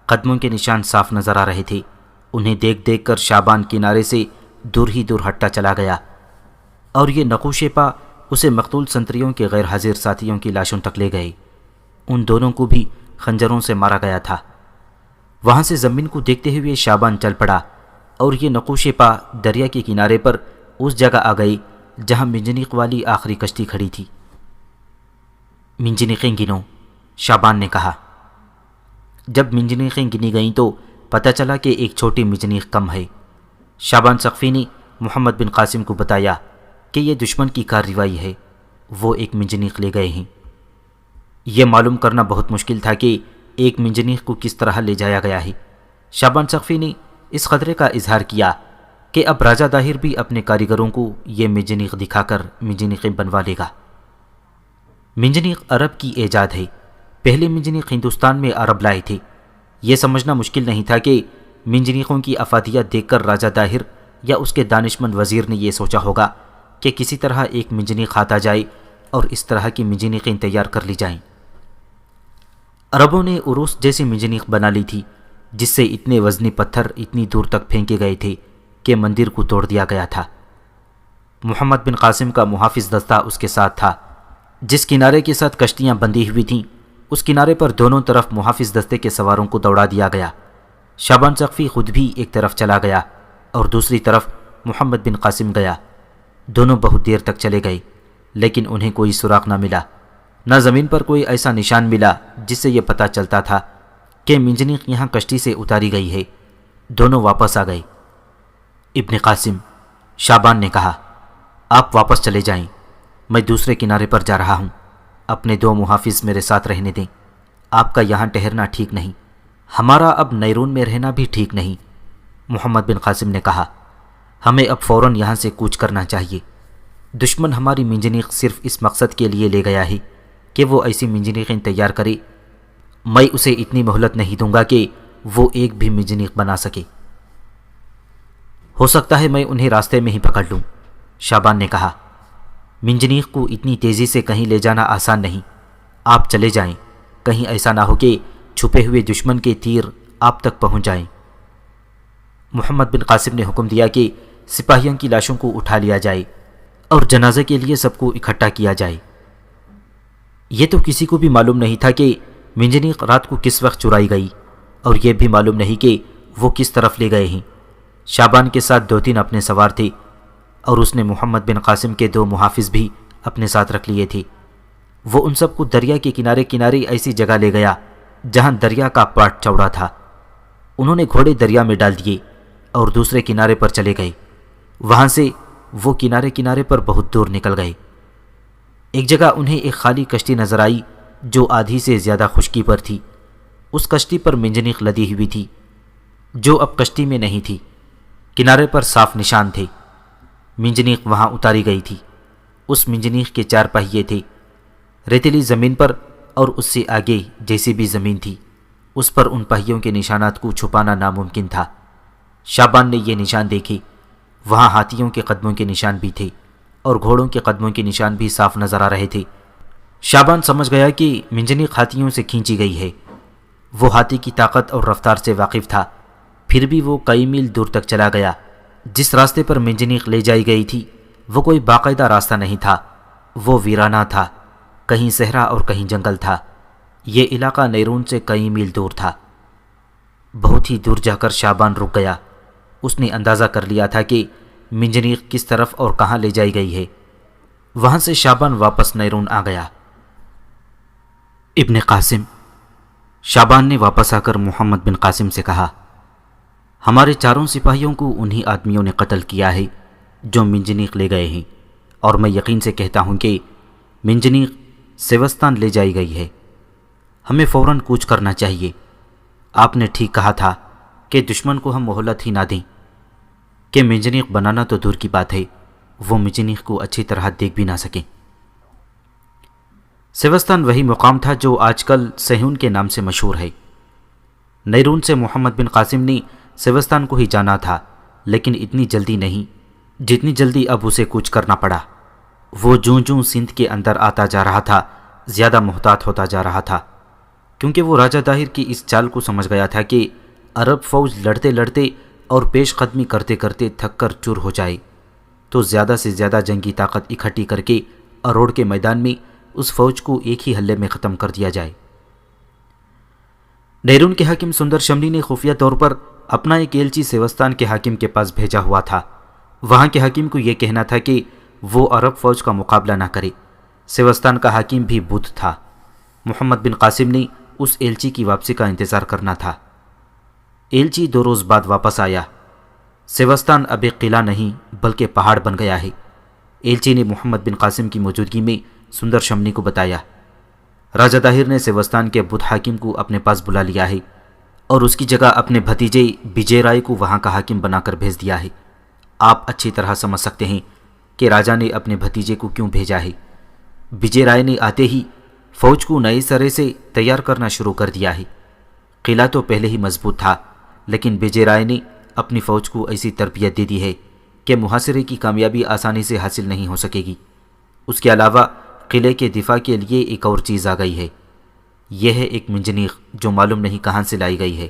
قدموں کے نشان صاف نظر آ رہے تھے۔ انہیں دیکھ دیکھ کر شعبان کنارے سے دور ہی دور ہٹتا چلا گیا اور یہ نقوش پا اسے مقتول سنتریوں کے غیر حاضر ساتھیوں کی لاشوں تک لے گئے۔ ان دونوں کو بھی خنجروں سے مارا گیا تھا۔ وہاں سے زمین کو دیکھتے ہوئے شعبان چل پڑا اور یہ نقوش پا دریا کے کنارے پر اس جگہ آ گئی جہاں منجنیق والی آخری کشتی کھڑی تھی۔ منجنیقیں گنو، شعبان نے کہا۔ جب منجنیقیں گنی گئیں تو پتہ چلا کہ ایک چھوٹی منجنیق کم ہے۔ شعبان سقفی نے محمد بن قاسم کو بتایا کہ یہ دشمن کی کارروائی ہے، وہ ایک منجنیق لے گئے ہیں۔ یہ معلوم کرنا بہت مشکل تھا کہ ایک منجنیق کو کس طرح لے جایا گیا ہے۔ شعبان سقفی نے اس خطرے کا اظہار کیا کہ اب راجہ داہر بھی اپنے کاریگروں کو یہ منجنیق دکھا کر منجنیقیں بنوا لے گا۔ منجنیق عرب کی ایجاد ہے، پہلے منجنیق ہندوستان میں عرب لائے تھے۔ یہ سمجھنا مشکل نہیں تھا کہ منجنیقوں کی افادیت دیکھ کر راجہ داہر یا اس کے دانشمند وزیر نے یہ سوچا ہوگا کہ کسی طرح ایک منجنیق آتا جائے اور اس طرح کی منجنیقیں تیار کر لی جائیں۔ عربوں نے عروس جیسی منجنیق بنا لی تھی جس سے اتنے وزنی پتھر اتنی دور تک پھینکے گئے تھے کہ مندر کو توڑ دیا گیا تھا۔ محمد بن قاسم کا محافظ دستہ اس کے ساتھ تھا۔ جس کنارے کے ساتھ کشتیاں بندھی ہوئی تھیں اس کنارے پر دونوں طرف محافظ دستے کے سواروں کو دوڑا دیا گیا۔ شعبان سقفی خود بھی ایک طرف چلا گیا اور دوسری طرف محمد بن قاسم گیا۔ دونوں بہت دیر تک چلے گئے لیکن انہیں کوئی سراغ نہ ملا، نہ زمین پر کوئی ایسا نشان ملا جس سے یہ پتہ چلتا تھا کہ منجنیق یہاں کشتی سے اتاری گئی ہے۔ دونوں واپس آ گئے۔ ابن قاسم، شعبان نے کہا، آپ واپس چلے جائیں، میں دوسرے کنارے پر جا رہا ہوں۔ اپنے 2 محافظ میرے ساتھ رہنے دیں، آپ کا یہاں ٹھہرنا ٹھیک نہیں، ہمارا اب نیرون میں رہنا بھی ٹھیک نہیں۔ محمد بن قاسم نے کہا، ہمیں اب فوراً یہاں سے کوچ کرنا چاہیے۔ دشمن ہماری منجنیق صرف اس مقصد کے لیے لے گیا ہے کہ وہ ایسی منجنیقیں تیار کرے، میں اسے اتنی مہلت نہیں دوں گا کہ وہ ایک بھی منجنیق بنا سکے۔ ہو سکتا ہے میں انہیں راستے میں ہی پکڑ لوں، شعبان نے کہا۔ منجنیق کو اتنی تیزی سے کہیں لے جانا آسان نہیں، آپ چلے جائیں، کہیں ایسا نہ ہو کہ چھپے ہوئے دشمن کے تیر آپ تک پہنچ جائیں۔ محمد بن قاسم نے حکم دیا کہ سپاہیوں کی لاشوں کو اٹھا لیا جائے اور جنازے کے لیے سب کو اکٹھا کیا جائے۔ یہ تو کسی کو بھی معلوم نہیں تھا کہ منجنیق رات کو کس وقت چرائی گئی، اور یہ بھی معلوم نہیں کہ وہ کس طرف لے گئے ہیں۔ شعبان کے ساتھ 2-3 اپنے سوار تھے اور اس نے محمد بن قاسم کے 2 محافظ بھی اپنے ساتھ رکھ لیے تھے۔ وہ ان سب کو دریا کے کنارے کنارے ایسی جگہ لے گیا جہاں دریا کا پاٹ چوڑا تھا۔ انہوں نے گھوڑے دریا میں ڈال دیے اور دوسرے کنارے پر چلے گئے۔ وہاں سے وہ کنارے کنارے پر بہت دور نکل گئے۔ ایک جگہ انہیں ایک خالی کشتی نظر آئی جو آدھی سے زیادہ خشکی پر تھی۔ اس کشتی پر منجنیق لدی ہوئی تھی۔ جو اب کشتی میں نہیں تھی۔ کنارے پر صاف نشان تھے۔ منجنیق وہاں اتاری گئی تھی۔ اس منجنیق کے 4 پہیے تھے۔ ریتیلی زمین پر اور اس سے آگے جیسی بھی زمین تھی اس پر ان پہیوں کے نشانات کو چھپانا ناممکن تھا۔ شعبان نے یہ نشان دیکھے۔ وہاں ہاتھیوں کے قدموں کے نشان بھی تھے اور گھوڑوں کے قدموں کے نشان بھی صاف نظر آ رہے تھے۔ شعبان سمجھ گیا کہ منجنیق ہاتھیوں سے کھینچی گئی ہے۔ وہ ہاتھی کی طاقت اور رفتار سے واقف تھا، پھر بھی وہ کئی میل دور تک چلا گیا۔ جس راستے پر منجنیق لے جائی گئی تھی وہ کوئی باقاعدہ راستہ نہیں تھا، وہ ویرانہ تھا، کہیں صحرا اور کہیں جنگل تھا۔ یہ علاقہ نیرون سے کئی میل دور تھا۔ بہت ہی دور جا کر شعبان رک گیا۔ اس نے اندازہ کر لیا تھا کہ منجنیق کس طرف اور کہاں لے جائی گئی ہے۔ وہاں سے شعبان واپس نیرون آ گیا۔ ابن قاسم، شعبان نے واپس آ کر محمد بن قاسم سے کہا، ہمارے 4 سپاہیوں کو انہی آدمیوں نے قتل کیا ہے جو منجنیق لے گئے ہیں، اور میں یقین سے کہتا ہوں کہ منجنیق سیوستان لے جائی گئی ہے۔ ہمیں فوراً کوچ کرنا چاہیے۔ آپ نے ٹھیک کہا تھا کہ دشمن کو ہم مہلت ہی نہ دیں، کہ منجنیق بنانا تو دور کی بات ہے، وہ منجنیق کو اچھی طرح دیکھ بھی نہ سکیں۔ سیوستان وہی مقام تھا جو آج کل سیہون کے نام سے مشہور ہے۔ نیرون سے محمد بن قاسم نے سیوستان کو ہی جانا تھا، لیکن اتنی جلدی نہیں جتنی جلدی اب اسے کوچ کرنا پڑا۔ وہ جوں جوں سندھ کے اندر آتا جا رہا تھا زیادہ محتاط ہوتا جا رہا تھا، کیونکہ وہ راجہ داہر کی اس چال کو سمجھ گیا تھا کہ عرب فوج لڑتے لڑتے اور پیش قدمی کرتے کرتے تھک کر چور ہو جائے تو زیادہ سے زیادہ جنگی طاقت اکٹھی کر کے اروڑ کے میدان میں اس فوج کو ایک ہی حلے میں ختم کر دیا جائے۔ نیرون کے حاکم سندر شملی نے خفیہ طور پر اپنا ایک ایلچی سیوستان کے حاکم کے پاس بھیجا ہوا تھا۔ وہاں کے حاکم کو یہ کہنا تھا کہ وہ عرب فوج کا مقابلہ نہ کرے۔ سیوستان کا حاکم بھی بدھ تھا۔ محمد بن قاسم نے اس ایلچی کی واپسی کا انتظار کرنا تھا۔ ایلچی 2 روز بعد واپس آیا۔ سیوستان اب ایک قلعہ نہیں بلکہ پہاڑ بن گیا ہے۔ ایلچی نے محمد بن قاسم کی موجودگی میں سندر شمنی کو بتایا، راجہ داہر نے سیوستان کے بدھ حاکم کو اپنے پاس بلا لیا ہے اور اس کی جگہ اپنے بھتیجے وجے رائے کو وہاں کا حاکم بنا کر بھیج دیا ہے۔ آپ اچھی طرح سمجھ سکتے ہیں کہ راجہ نے اپنے بھتیجے کو کیوں بھیجا ہے۔ وجے رائے نے آتے ہی فوج کو نئے سرے سے تیار کرنا شروع کر دیا ہے۔ قلعہ تو پہلے ہی مضبوط تھا، لیکن وجے رائے نے اپنی فوج کو ایسی تربیت دے دی ہے کہ محاصرے کی کامیابی آسانی سے حاصل نہیں ہو سکے گی۔ اس کے علاوہ قلعے کے دفاع کے لیے ایک اور چیز آ گئی ہے، یہ ہے ایک منجنیق جو معلوم نہیں کہاں سے لائی گئی ہے۔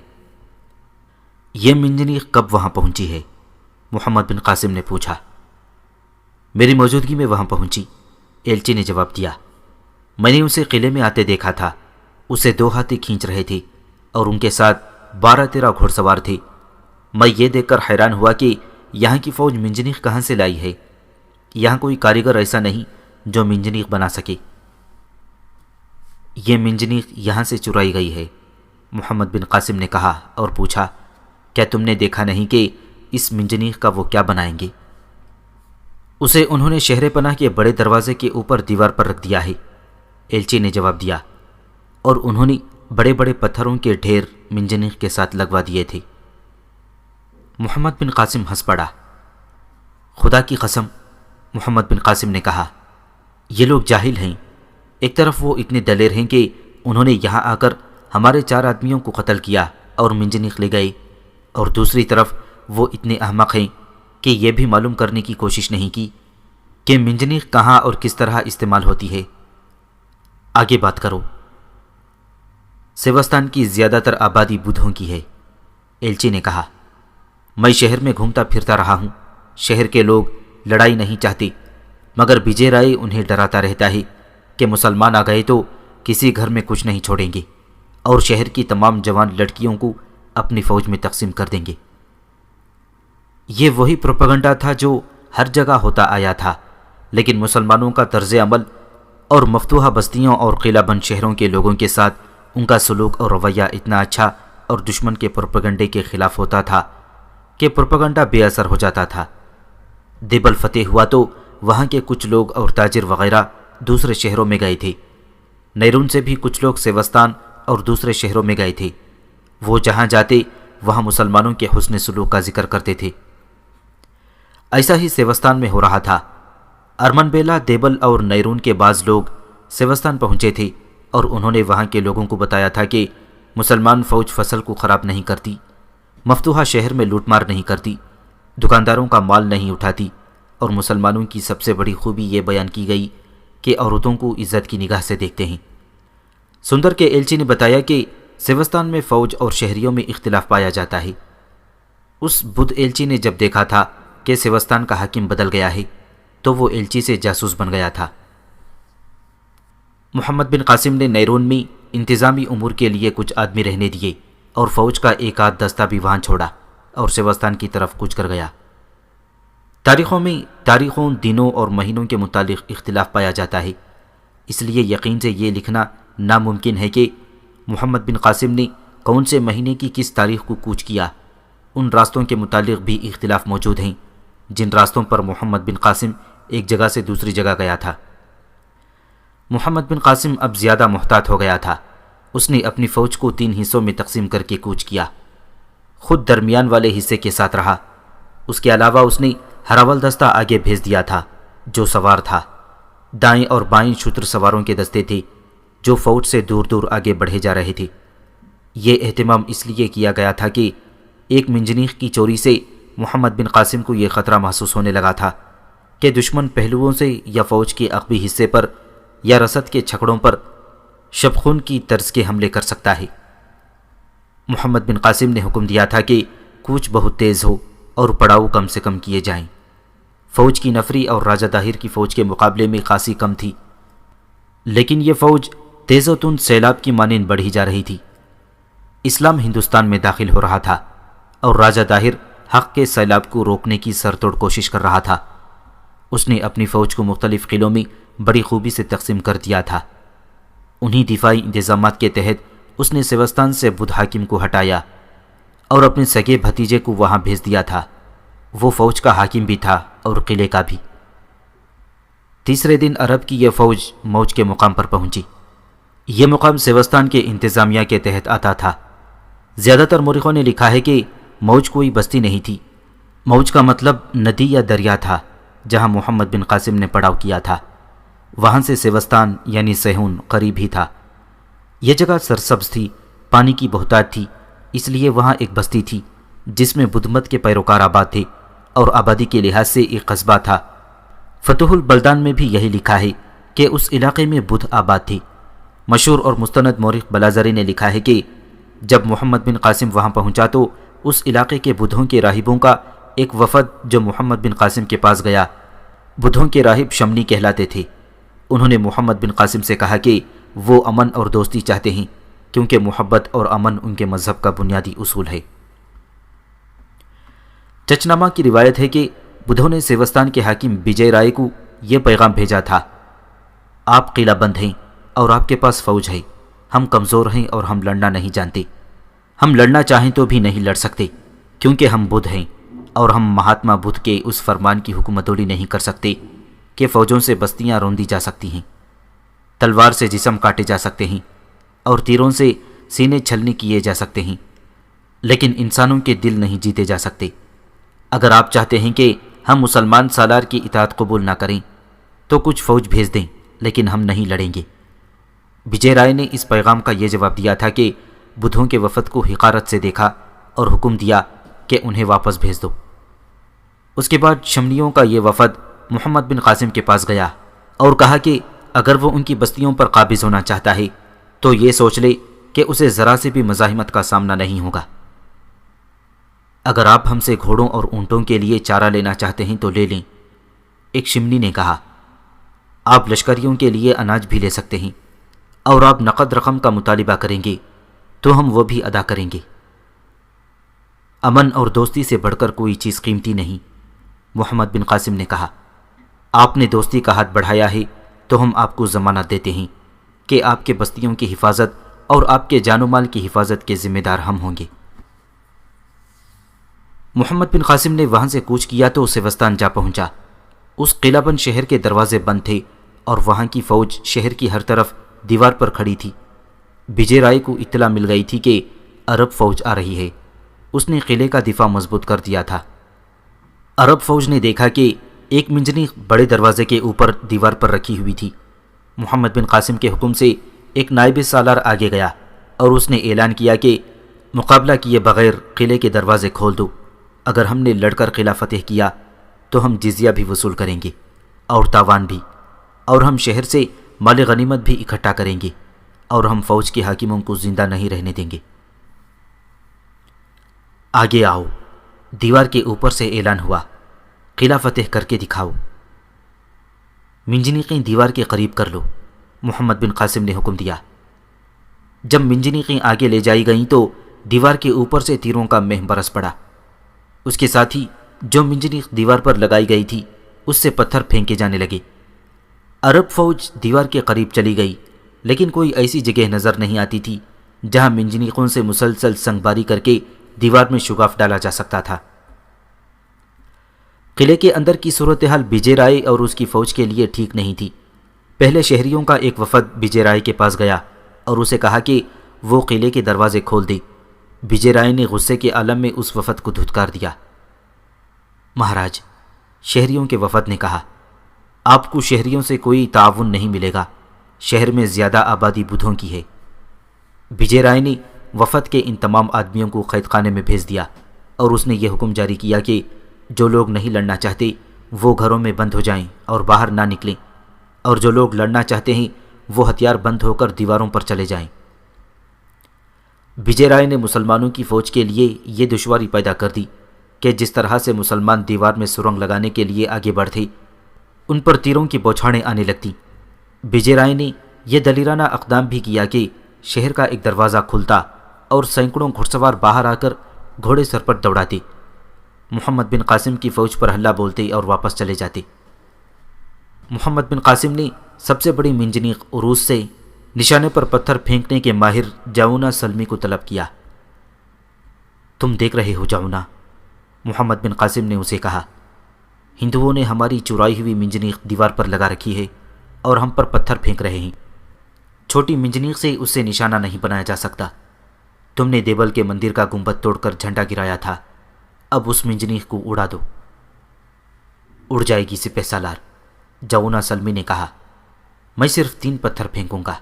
یہ منجنیق کب وہاں پہنچی ہے؟ محمد بن قاسم نے پوچھا۔ میری موجودگی میں وہاں پہنچی، ایلچی نے جواب دیا۔ میں نے اسے قلعے میں آتے دیکھا تھا۔ اسے 2 ہاتھی کھینچ رہے تھے اور ان کے ساتھ 12-13 گھوڑ سوار تھے۔ میں یہ دیکھ کر حیران ہوا کہ یہاں کی فوج منجنیق کہاں سے لائی ہے۔ یہاں کوئی کاریگر ایسا نہیں جو منجنیق بنا سکے۔ یہ منجنیق یہاں سے چرائی گئی ہے، محمد بن قاسم نے کہا اور پوچھا، کیا تم نے دیکھا نہیں کہ اس منجنیق کا وہ کیا بنائیں گے؟ اسے انہوں نے شہر پناہ کے بڑے دروازے کے اوپر دیوار پر رکھ دیا ہے، ایلچی نے جواب دیا، اور انہوں نے بڑے بڑے پتھروں کے ڈھیر منجنیق کے ساتھ لگوا دیے تھے۔ محمد بن قاسم ہنس پڑا۔ خدا کی قسم، محمد بن قاسم نے کہا، یہ لوگ جاہل ہیں۔ ایک طرف وہ اتنے دلیر ہیں کہ انہوں نے یہاں آ کر ہمارے 4 آدمیوں کو قتل کیا اور منجنیق لے گئے، اور دوسری طرف وہ اتنے احمق ہیں کہ یہ بھی معلوم کرنے کی کوشش نہیں کی کہ منجنیق کہاں اور کس طرح استعمال ہوتی ہے۔ آگے بات کرو۔ سیوستان کی زیادہ تر آبادی بدھوں کی ہے، ایلچی نے کہا۔ میں شہر میں گھومتا پھرتا رہا ہوں۔ شہر کے لوگ لڑائی نہیں چاہتے، مگر وجے رائے انہیں ڈراتا رہتا ہے کہ مسلمان آ گئے تو کسی گھر میں کچھ نہیں چھوڑیں گے اور شہر کی تمام جوان لڑکیوں کو اپنی فوج میں تقسیم کر دیں گے۔ یہ وہی پروپیگنڈا تھا جو ہر جگہ ہوتا آیا تھا، لیکن مسلمانوں کا طرز عمل اور مفتوحہ بستیوں اور قلعہ بند شہروں کے لوگوں کے ساتھ ان کا سلوک اور رویہ اتنا اچھا اور دشمن کے پروپیگنڈے کے خلاف ہوتا تھا کہ پروپیگنڈا بے اثر ہو جاتا تھا۔ دیبل فتح ہوا تو وہاں کے کچھ لوگ اور تاجر وغیرہ دوسرے شہروں میں گئے تھے۔ نیرون سے بھی کچھ لوگ سیوستان اور دوسرے شہروں میں گئے تھے۔ وہ جہاں جاتے وہاں مسلمانوں کے حسن سلوک کا ذکر کرتے تھے۔ ایسا ہی سیوستان میں ہو رہا تھا۔ ارمن بیلا، دیبل اور نیرون کے بعض لوگ سیوستان پہنچے تھے اور انہوں نے وہاں کے لوگوں کو بتایا تھا کہ مسلمان فوج فصل کو خراب نہیں کرتی، مفتوحہ شہر میں لوٹ مار نہیں کرتی، دکانداروں کا مال نہیں اٹھاتی، اور مسلمانوں کی سب سے بڑی خوبی یہ بیان کی گئی کہ عورتوں کو عزت کی نگاہ سے دیکھتے ہیں۔ سندر کے ایلچی نے بتایا کہ سیوستان میں فوج اور شہریوں میں اختلاف پایا جاتا ہے۔ اس بدھ ایلچی نے جب دیکھا تھا کہ سیوستان کا حاکم بدل گیا ہے تو وہ ایلچی سے جاسوس بن گیا تھا۔ محمد بن قاسم نے نیرون میں انتظامی امور کے لیے کچھ آدمی رہنے دیے اور فوج کا ایک آدھ دستہ بھی وہاں چھوڑا اور سیوستان کی طرف کوچ کر گیا۔ تاریخوں، دنوں اور مہینوں کے متعلق اختلاف پایا جاتا ہے، اس لیے یقین سے یہ لکھنا ناممکن ہے کہ محمد بن قاسم نے کون سے مہینے کی کس تاریخ کو کوچ کیا۔ ان راستوں کے متعلق بھی اختلاف موجود ہیں جن راستوں پر محمد بن قاسم ایک جگہ سے دوسری جگہ گیا تھا۔ محمد بن قاسم اب زیادہ محتاط ہو گیا تھا۔ اس نے اپنی فوج کو 3 حصوں میں تقسیم کر کے کوچ کیا، خود درمیان والے حصے کے ساتھ رہا۔ اس کے علاوہ اس نے ہراول دستہ آگے بھیج دیا تھا جو سوار تھا۔ دائیں اور بائیں شتر سواروں کے دستے تھے جو فوج سے دور دور آگے بڑھے جا رہے تھے۔ یہ اہتمام اس لیے کیا گیا تھا کہ ایک منجنیق کی چوری سے محمد بن قاسم کو یہ خطرہ محسوس ہونے لگا تھا کہ دشمن پہلوؤں سے یا فوج کے عقبی حصے پر یا رسد کے چھکڑوں پر شبخون کی طرز کے حملے کر سکتا ہے۔ محمد بن قاسم نے حکم دیا تھا کہ کوچ بہت تیز ہو اور پڑاؤ کم سے کم کیے جائیں۔ فوج کی نفری اور راجہ داہر کی فوج کے مقابلے میں خاصی کم تھی، لیکن یہ فوج تیز و تند سیلاب کی مانند بڑھی جا رہی تھی۔ اسلام ہندوستان میں داخل ہو رہا تھا اور راجہ داہر حق کے سیلاب کو روکنے کی سر توڑ کوشش کر رہا تھا۔ اس نے اپنی فوج کو مختلف قلعوں میں بڑی خوبی سے تقسیم کر دیا تھا۔ انہی دفاعی انتظامات کے تحت اس نے سیوستان سے بدھ حاکم کو ہٹایا اور اپنے سگے بھتیجے کو وہاں بھیج دیا تھا۔ وہ فوج کا حاکم بھی تھا اور قلعے کا بھی۔ تیسرے دن عرب کی یہ فوج موج کے مقام پر پہنچی۔ یہ مقام سیوستان کے انتظامیہ کے تحت آتا تھا۔ زیادہ تر مورخوں نے لکھا ہے کہ موج کوئی بستی نہیں تھی۔ موج کا مطلب ندی یا دریا تھا جہاں محمد بن قاسم نے پڑاؤ کیا تھا۔ وہاں سے سیوستان یعنی سیہون قریب ہی تھا۔ یہ جگہ سرسبز تھی، پانی کی بہتات تھی، اس لیے وہاں ایک بستی تھی جس میں بدھ مت کے پیروکار آباد تھے اور آبادی کے لحاظ سے ایک قصبہ تھا۔ فتح البلدان میں بھی یہی لکھا ہے کہ اس علاقے میں بدھ آباد تھی۔ مشہور اور مستند مورخ بلازری نے لکھا ہے کہ جب محمد بن قاسم وہاں پہنچا تو اس علاقے کے بدھوں کے راہبوں کا ایک وفد جو محمد بن قاسم کے پاس گیا۔ بدھوں کے راہب شمنی کہلاتے تھے۔ انہوں نے محمد بن قاسم سے کہا کہ وہ امن اور دوستی چاہتے ہیں کیونکہ محبت اور امن ان کے مذہب کا بنیادی اصول ہے۔ چچنامہ کی روایت ہے کہ بدھوں نے سیوستان کے حاکم وجے رائے کو یہ پیغام بھیجا تھا: آپ قلعہ بند ہیں اور آپ کے پاس فوج ہے، ہم کمزور ہیں اور ہم لڑنا نہیں جانتے، ہم لڑنا چاہیں تو بھی نہیں لڑ سکتے کیونکہ ہم بدھ ہیں اور ہم مہاتما بدھ کے اس فرمان کی حکمتولی نہیں کر سکتے کہ فوجوں سے بستیاں روندی جا سکتی ہیں، تلوار سے جسم کاٹے جا سکتے ہیں اور تیروں سے سینے چھلنی کیے جا سکتے ہیں، لیکن انسانوں کے دل نہیں جیتے جا سکتے۔ اگر آپ چاہتے ہیں کہ ہم مسلمان سالار کی اطاعت قبول نہ کریں تو کچھ فوج بھیج دیں، لیکن ہم نہیں لڑیں گے۔ وجے رائے نے اس پیغام کا یہ جواب دیا تھا کہ بدھوں کے وفد کو حقارت سے دیکھا اور حکم دیا کہ انہیں واپس بھیج دو۔ اس کے بعد شمنیوں کا یہ وفد محمد بن قاسم کے پاس گیا اور کہا کہ اگر وہ ان کی بستیوں پر قابض ہونا چاہتا ہے تو یہ سوچ لے کہ اسے ذرا سے بھی مزاحمت کا سامنا نہیں ہوگا۔ اگر آپ ہم سے گھوڑوں اور اونٹوں کے لیے چارہ لینا چاہتے ہیں تو لے لیں۔ ایک شمنی نے کہا، آپ لشکریوں کے لیے اناج بھی لے سکتے ہیں اور آپ نقد رقم کا مطالبہ کریں گے تو ہم وہ بھی ادا کریں گے۔ امن اور دوستی سے بڑھ کر کوئی چیز قیمتی نہیں، محمد بن قاسم نے کہا۔ آپ نے دوستی کا ہاتھ بڑھایا ہے تو ہم آپ کو ضمانت دیتے ہیں کہ آپ کے بستیوں کی حفاظت اور آپ کے جان و مال کی حفاظت کے ذمہ دار ہم ہوں گے۔ محمد بن قاسم نے وہاں سے کوچ کیا تو سیوستان جا پہنچا۔ اس قلعہ بند شہر کے دروازے بند تھے اور وہاں کی فوج شہر کی ہر طرف دیوار پر کھڑی تھی۔ وجے رائے کو اطلاع مل گئی تھی کہ عرب فوج آ رہی ہے۔ اس نے قلعے کا دفاع مضبوط کر دیا تھا۔ عرب فوج نے دیکھا کہ ایک منجنیق بڑے دروازے کے اوپر دیوار پر رکھی ہوئی تھی۔ محمد بن قاسم کے حکم سے ایک نائب سالار آگے گیا اور اس نے اعلان کیا کہ مقابلہ کیے بغیر قلعے کے دروازے کھول دو۔ اگر ہم نے لڑ کر قلعہ فتح کیا تو ہم جزیہ بھی وصول کریں گے اور تاوان بھی، اور ہم شہر سے مال غنیمت بھی اکٹھا کریں گے، اور ہم فوج کے حاکموں کو زندہ نہیں رہنے دیں گے۔ آگے آؤ، دیوار کے اوپر سے اعلان ہوا، قلعہ فتح کر کے دکھاؤ۔ منجنیقیں دیوار کے قریب کر لو، محمد بن قاسم نے حکم دیا۔ جب منجنیقیں آگے لے جائی گئیں تو دیوار کے اوپر سے تیروں کا مہ برس پڑا۔ اس کے ساتھ ہی جو منجنیق دیوار پر لگائی گئی تھی اس سے پتھر پھینکے جانے لگے۔ عرب فوج دیوار کے قریب چلی گئی، لیکن کوئی ایسی جگہ نظر نہیں آتی تھی جہاں منجنیقوں سے مسلسل سنگباری کر کے دیوار میں شگاف ڈالا جا سکتا تھا۔ قلعے کے اندر کی صورتحال وجے رائے اور اس کی فوج کے لیے ٹھیک نہیں تھی۔ پہلے شہریوں کا ایک وفد وجے رائے کے پاس گیا اور اسے کہا کہ وہ قلعے کے دروازے کھول دے۔ وجے رائے نے غصے کے عالم میں اس وفد کو دھتکار دیا۔ مہاراج، شہریوں کے وفد نے کہا، آپ کو شہریوں سے کوئی تعاون نہیں ملے گا، شہر میں زیادہ آبادی بدھوں کی ہے۔ وجے رائے نے وفد کے ان تمام آدمیوں کو قید خانے میں بھیج دیا اور اس نے یہ حکم جاری کیا کہ جو لوگ نہیں لڑنا چاہتے وہ گھروں میں بند ہو جائیں اور باہر نہ نکلیں، اور جو لوگ لڑنا چاہتے ہیں وہ ہتھیار بند ہو کر دیواروں پر چلے جائیں۔ وجے رائے نے مسلمانوں کی فوج کے لیے یہ دشواری پیدا کر دی کہ جس طرح سے مسلمان دیوار میں سرنگ لگانے کے لیے آگے بڑھتے ان پر تیروں کی بوچھاڑیں آنے لگتی۔ وجے رائے نے یہ دلیرانہ اقدام بھی کیا کہ شہر کا ایک دروازہ کھلتا اور سینکڑوں گھڑ سوار باہر آ کر گھوڑے سر پر دوڑاتے، محمد بن قاسم کی فوج پر حملہ بولتے اور واپس چلے جاتے۔ محمد بن قاسم نے سب سے بڑی منجنیق عروس سے نشانے پر پتھر پھینکنے کے ماہر جعونہ سلمی کو طلب کیا۔ تم دیکھ رہے ہو جعونہ، محمد بن قاسم نے اسے کہا، ہندوؤں نے ہماری چرائی ہوئی منجنیق دیوار پر لگا رکھی ہے اور ہم پر پتھر پھینک رہے ہیں۔ چھوٹی منجنیق سے اس سے نشانہ نہیں بنایا جا سکتا۔ تم نے دیبل کے مندر کا گنبد توڑ کر جھنڈا گرایا تھا، اب اس منجنیق کو اڑا دو۔ اڑ جائے گی سپہ سالار، جعونہ سلمی نے کہا، میں صرف 3 پتھر پھینکوں گا۔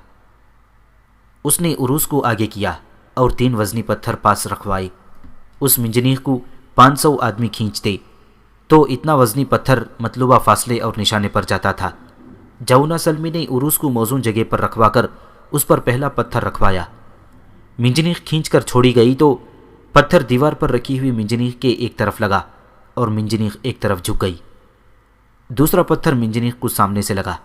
اس نے عروس کو آگے کیا اور 3 وزنی پتھر پاس رکھوائے۔ اس منجنیق کو 500 آدمی کھینچتے تو اتنا وزنی پتھر مطلوبہ فاصلے اور نشانے پر جاتا تھا۔ جعونہ سلمی نے عروس کو موزون جگہ پر رکھوا کر اس پر پہلا پتھر رکھوایا۔ منجنیق کھینچ کر چھوڑی گئی تو پتھر دیوار پر رکھی ہوئی منجنیق کے ایک طرف لگا اور منجنیق ایک طرف جھک گئی۔ دوسرا پتھر منجنیق کو سامنے سے لگا،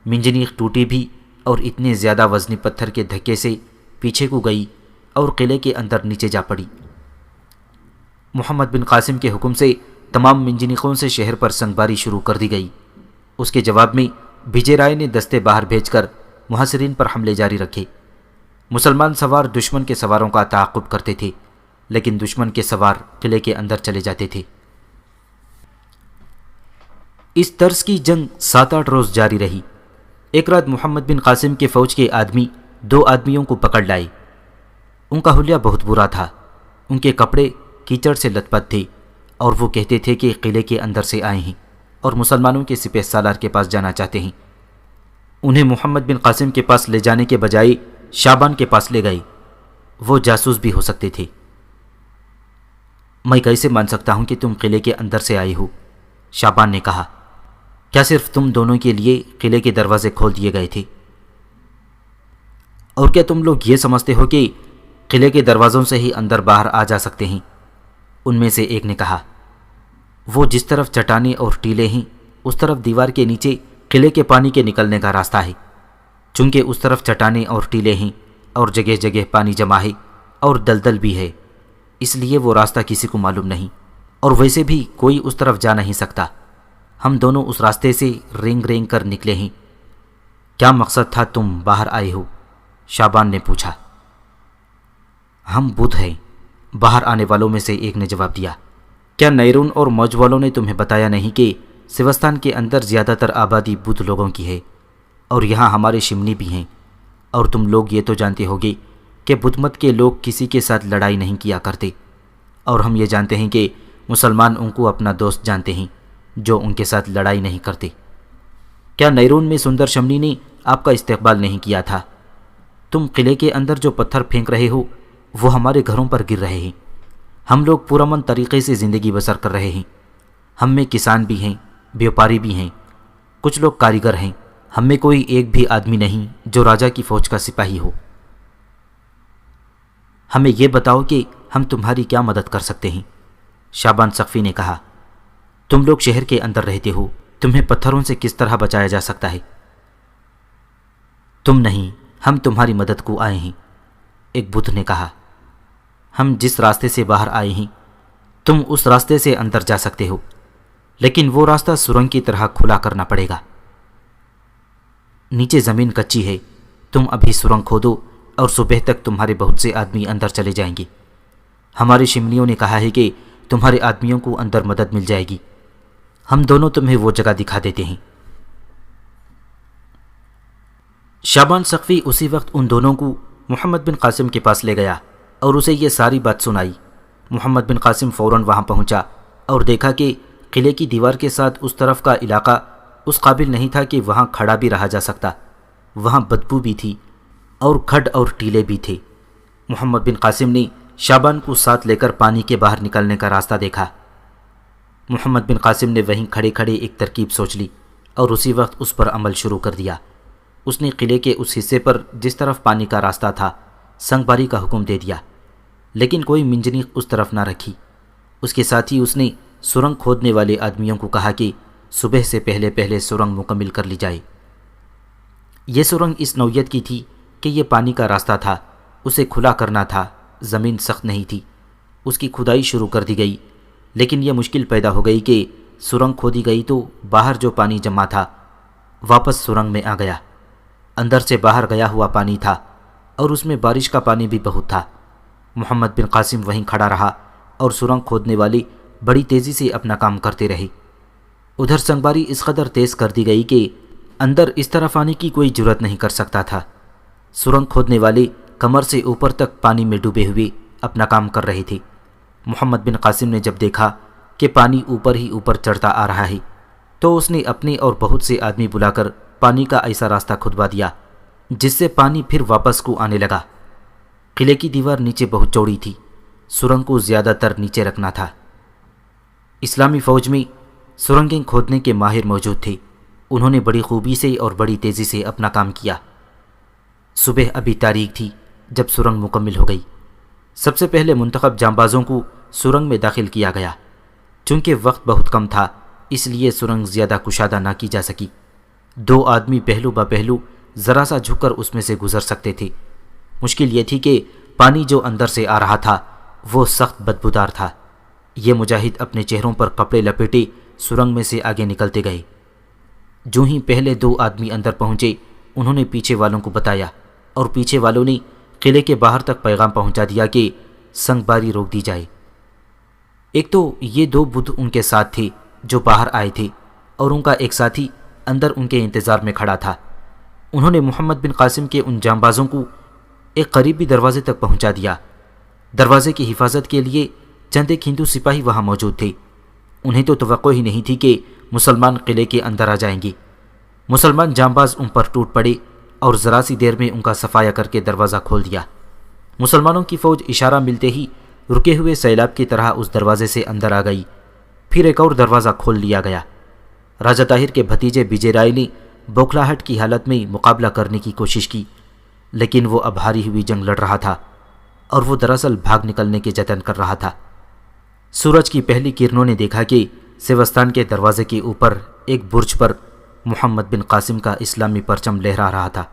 منجنیق ٹوٹی بھی اور اتنے زیادہ وزنی پتھر کے دھکے سے پیچھے کو گئی اور قلعے کے اندر نیچے جا پڑی۔ محمد بن قاسم کے حکم سے تمام منجنیقوں سے شہر پر سنگباری شروع کر دی گئی۔ اس کے جواب میں وجے رائے نے دستے باہر بھیج کر محاصرین پر حملے جاری رکھے۔ مسلمان سوار دشمن کے سواروں کا تعاقب کرتے تھے، لیکن دشمن کے سوار قلعے کے اندر چلے جاتے تھے۔ اس طرز کی جنگ 7-8 روز جاری رہی۔ ایک رات محمد بن قاسم کے فوج کے آدمی 2 آدمیوں کو پکڑ لائے۔ ان کا حلیہ بہت برا تھا، ان کے کپڑے کیچڑ سے لت پت تھے اور وہ کہتے تھے کہ قلعے کے اندر سے آئے ہیں اور مسلمانوں کے سپہ سالار کے پاس جانا چاہتے ہیں۔ انہیں محمد بن قاسم کے پاس لے جانے کے بجائے شعبان کے پاس لے گئے، وہ جاسوس بھی ہو سکتے تھے۔ میں کیسے مان سکتا ہوں کہ تم قلعے کے اندر سے آئے ہو؟ شعبان نے کہا، کیا صرف تم دونوں کے لیے قلعے کے دروازے کھول دیے گئے تھے؟ اور کیا تم لوگ یہ سمجھتے ہو کہ قلعے کے دروازوں سے ہی اندر باہر آ جا سکتے ہیں؟ ان میں سے ایک نے کہا، وہ جس طرف چٹانیں اور ٹیلے ہیں اس طرف دیوار کے نیچے قلعے کے پانی کے نکلنے کا راستہ ہے۔ چونکہ اس طرف چٹانیں اور ٹیلے ہیں اور جگہ جگہ پانی جمع ہے اور دلدل بھی ہے، اس لیے وہ راستہ کسی کو معلوم نہیں، اور ویسے بھی کوئی اس طرف جا نہیں سکتا۔ ہم دونوں اس راستے سے رینگ رینگ کر نکلے ہیں۔ کیا مقصد تھا تم باہر آئے ہو؟ شعبان نے پوچھا۔ ہم بدھ ہیں، باہر آنے والوں میں سے ایک نے جواب دیا۔ کیا نیرون اور موج والوں نے تمہیں بتایا نہیں کہ سوستان کے اندر زیادہ تر آبادی بدھ لوگوں کی ہے، اور یہاں ہمارے شمنی بھی ہیں، اور تم لوگ یہ تو جانتے ہوگے کہ بدھ مت کے لوگ کسی کے ساتھ لڑائی نہیں کیا کرتے، اور ہم یہ جانتے ہیں کہ مسلمان ان کو اپنا دوست جانتے ہیں جو ان کے ساتھ لڑائی نہیں کرتے۔ کیا نیرون میں سندر شمنی نے آپ کا استقبال نہیں کیا تھا؟ تم قلعے کے اندر جو پتھر پھینک رہے ہو وہ ہمارے گھروں پر گر رہے ہیں۔ ہم لوگ پرامن طریقے سے زندگی بسر کر رہے ہیں۔ ہم میں کسان بھی ہیں، بیوپاری بھی ہیں، کچھ لوگ کاریگر ہیں۔ ہم میں کوئی ایک بھی آدمی نہیں جو راجا کی فوج کا سپاہی ہو۔ ہمیں یہ بتاؤ کہ ہم تمہاری کیا مدد کر سکتے ہیں؟ شعبان سقفی نے کہا، تم لوگ شہر کے اندر رہتے ہو، تمہیں پتھروں سے کس طرح بچایا جا سکتا ہے؟ تم نہیں، ہم تمہاری مدد کو آئے ہیں، ایک بدھ نے کہا۔ ہم جس راستے سے باہر آئے ہیں تم اس راستے سے اندر جا سکتے ہو، لیکن وہ راستہ سرنگ کی طرح کھلا کرنا پڑے گا۔ نیچے زمین کچی ہے، تم ابھی سرنگ کھودو اور صبح تک تمہارے بہت سے آدمی اندر چلے جائیں گے۔ ہمارے شمنیوں نے کہا ہے کہ تمہارے آدمیوں کو اندر مدد مل جائے گی۔ ہم دونوں تمہیں وہ جگہ دکھا دیتے ہیں۔ شعبان سقفی اسی وقت ان دونوں کو محمد بن قاسم کے پاس لے گیا اور اسے یہ ساری بات سنائی۔ محمد بن قاسم فوراً وہاں پہنچا اور دیکھا کہ قلعے کی دیوار کے ساتھ اس طرف کا علاقہ اس قابل نہیں تھا کہ وہاں کھڑا بھی رہا جا سکتا۔ وہاں بدبو بھی تھی اور کھڈ اور ٹیلے بھی تھے۔ محمد بن قاسم نے شعبان کو ساتھ لے کر پانی کے باہر نکلنے کا راستہ دیکھا۔ محمد بن قاسم نے وہیں کھڑے کھڑے ایک ترکیب سوچ لی اور اسی وقت اس پر عمل شروع کر دیا۔ اس نے قلعے کے اس حصے پر جس طرف پانی کا راستہ تھا سنگ باری کا حکم دے دیا، لیکن کوئی منجنیق اس طرف نہ رکھی۔ اس کے ساتھ ہی اس نے سرنگ کھودنے والے آدمیوں کو کہا کہ صبح سے پہلے پہلے سرنگ مکمل کر لی جائے۔ یہ سرنگ اس نوعیت کی تھی کہ یہ پانی کا راستہ تھا، اسے کھلا کرنا تھا، زمین سخت نہیں تھی۔ اس کی کھدائی شروع کر دی گئی، لیکن یہ مشکل پیدا ہو گئی کہ سرنگ کھودی گئی تو باہر جو پانی جمع تھا واپس سرنگ میں آ گیا۔ اندر سے باہر گیا ہوا پانی تھا اور اس میں بارش کا پانی بھی بہت تھا۔ محمد بن قاسم وہیں کھڑا رہا اور سرنگ کھودنے والے بڑی تیزی سے اپنا کام کرتے رہے۔ ادھر سنگباری اس قدر تیز کر دی گئی کہ اندر اس طرف آنے کی کوئی جرت نہیں کر سکتا تھا۔ سرنگ کھودنے والے کمر سے اوپر تک پانی میں ڈوبے ہوئے اپنا کام کر رہے تھے۔ محمد بن قاسم نے جب دیکھا کہ پانی اوپر ہی اوپر چڑھتا آ رہا ہے تو اس نے اپنے اور بہت سے آدمی بلا کر پانی کا ایسا راستہ کھدوا دیا جس سے پانی پھر واپس کو آنے لگا۔ قلعے کی دیوار نیچے بہت چوڑی تھی، سرنگ کو زیادہ تر نیچے رکھنا تھا۔ اسلامی فوج میں سرنگیں کھودنے کے ماہر موجود تھے، انہوں نے بڑی خوبی سے اور بڑی تیزی سے اپنا کام کیا۔ صبح ابھی تاریک تھی جب سرنگ مکمل ہو گئی۔ سب سے پہلے منتخب جانبازوں کو سرنگ میں داخل کیا گیا۔ چونکہ وقت بہت کم تھا اس لیے سرنگ زیادہ کشادہ نہ کی جا سکی۔ 2 آدمی پہلو با پہلو ذرا سا جھک کر اس میں سے گزر سکتے تھے۔ مشکل یہ تھی کہ پانی جو اندر سے آ رہا تھا وہ سخت بدبودار تھا۔ یہ مجاہد اپنے چہروں پر کپڑے لپیٹے سرنگ میں سے آگے نکلتے گئے۔ جو ہی پہلے 2 آدمی اندر پہنچے انہوں نے پیچھے والوں کو بتایا اور پیچھے والوں نے قلعے کے باہر تک پیغام پہنچا دیا کہ سنگ باری روک دی جائے۔ ایک تو یہ 2 بدھ ان کے ساتھ تھے جو باہر آئے تھے اور ان کا ایک ساتھی اندر ان کے انتظار میں کھڑا تھا۔ انہوں نے محمد بن قاسم کے ان جانبازوں کو ایک قریبی دروازے تک پہنچا دیا۔ دروازے کی حفاظت کے لیے چند ایک ہندو سپاہی وہاں موجود تھے۔ انہیں تو توقع ہی نہیں تھی کہ مسلمان قلعے کے اندر آ جائیں گے۔ مسلمان جانباز ان پر ٹوٹ پڑے اور ذرا سی دیر میں ان کا صفایا کر کے دروازہ کھول دیا۔ مسلمانوں کی فوج اشارہ ملتے ہی رکے ہوئے سیلاب کی طرح اس دروازے سے اندر آ گئی۔ پھر ایک اور دروازہ کھول لیا گیا۔ راجہ طاہر کے بھتیجے وجے رائے نے بوکھلاہٹ کی حالت میں مقابلہ کرنے کی کوشش کی، لیکن وہ اب ہاری ہوئی جنگ لڑ رہا تھا اور وہ دراصل بھاگ نکلنے کے جتن کر رہا تھا۔ سورج کی پہلی کرنوں نے دیکھا کہ سیوستان کے دروازے کے اوپر ایک برج پر محمد بن قاسم کا اسلامی پرچم لہرا رہا تھا۔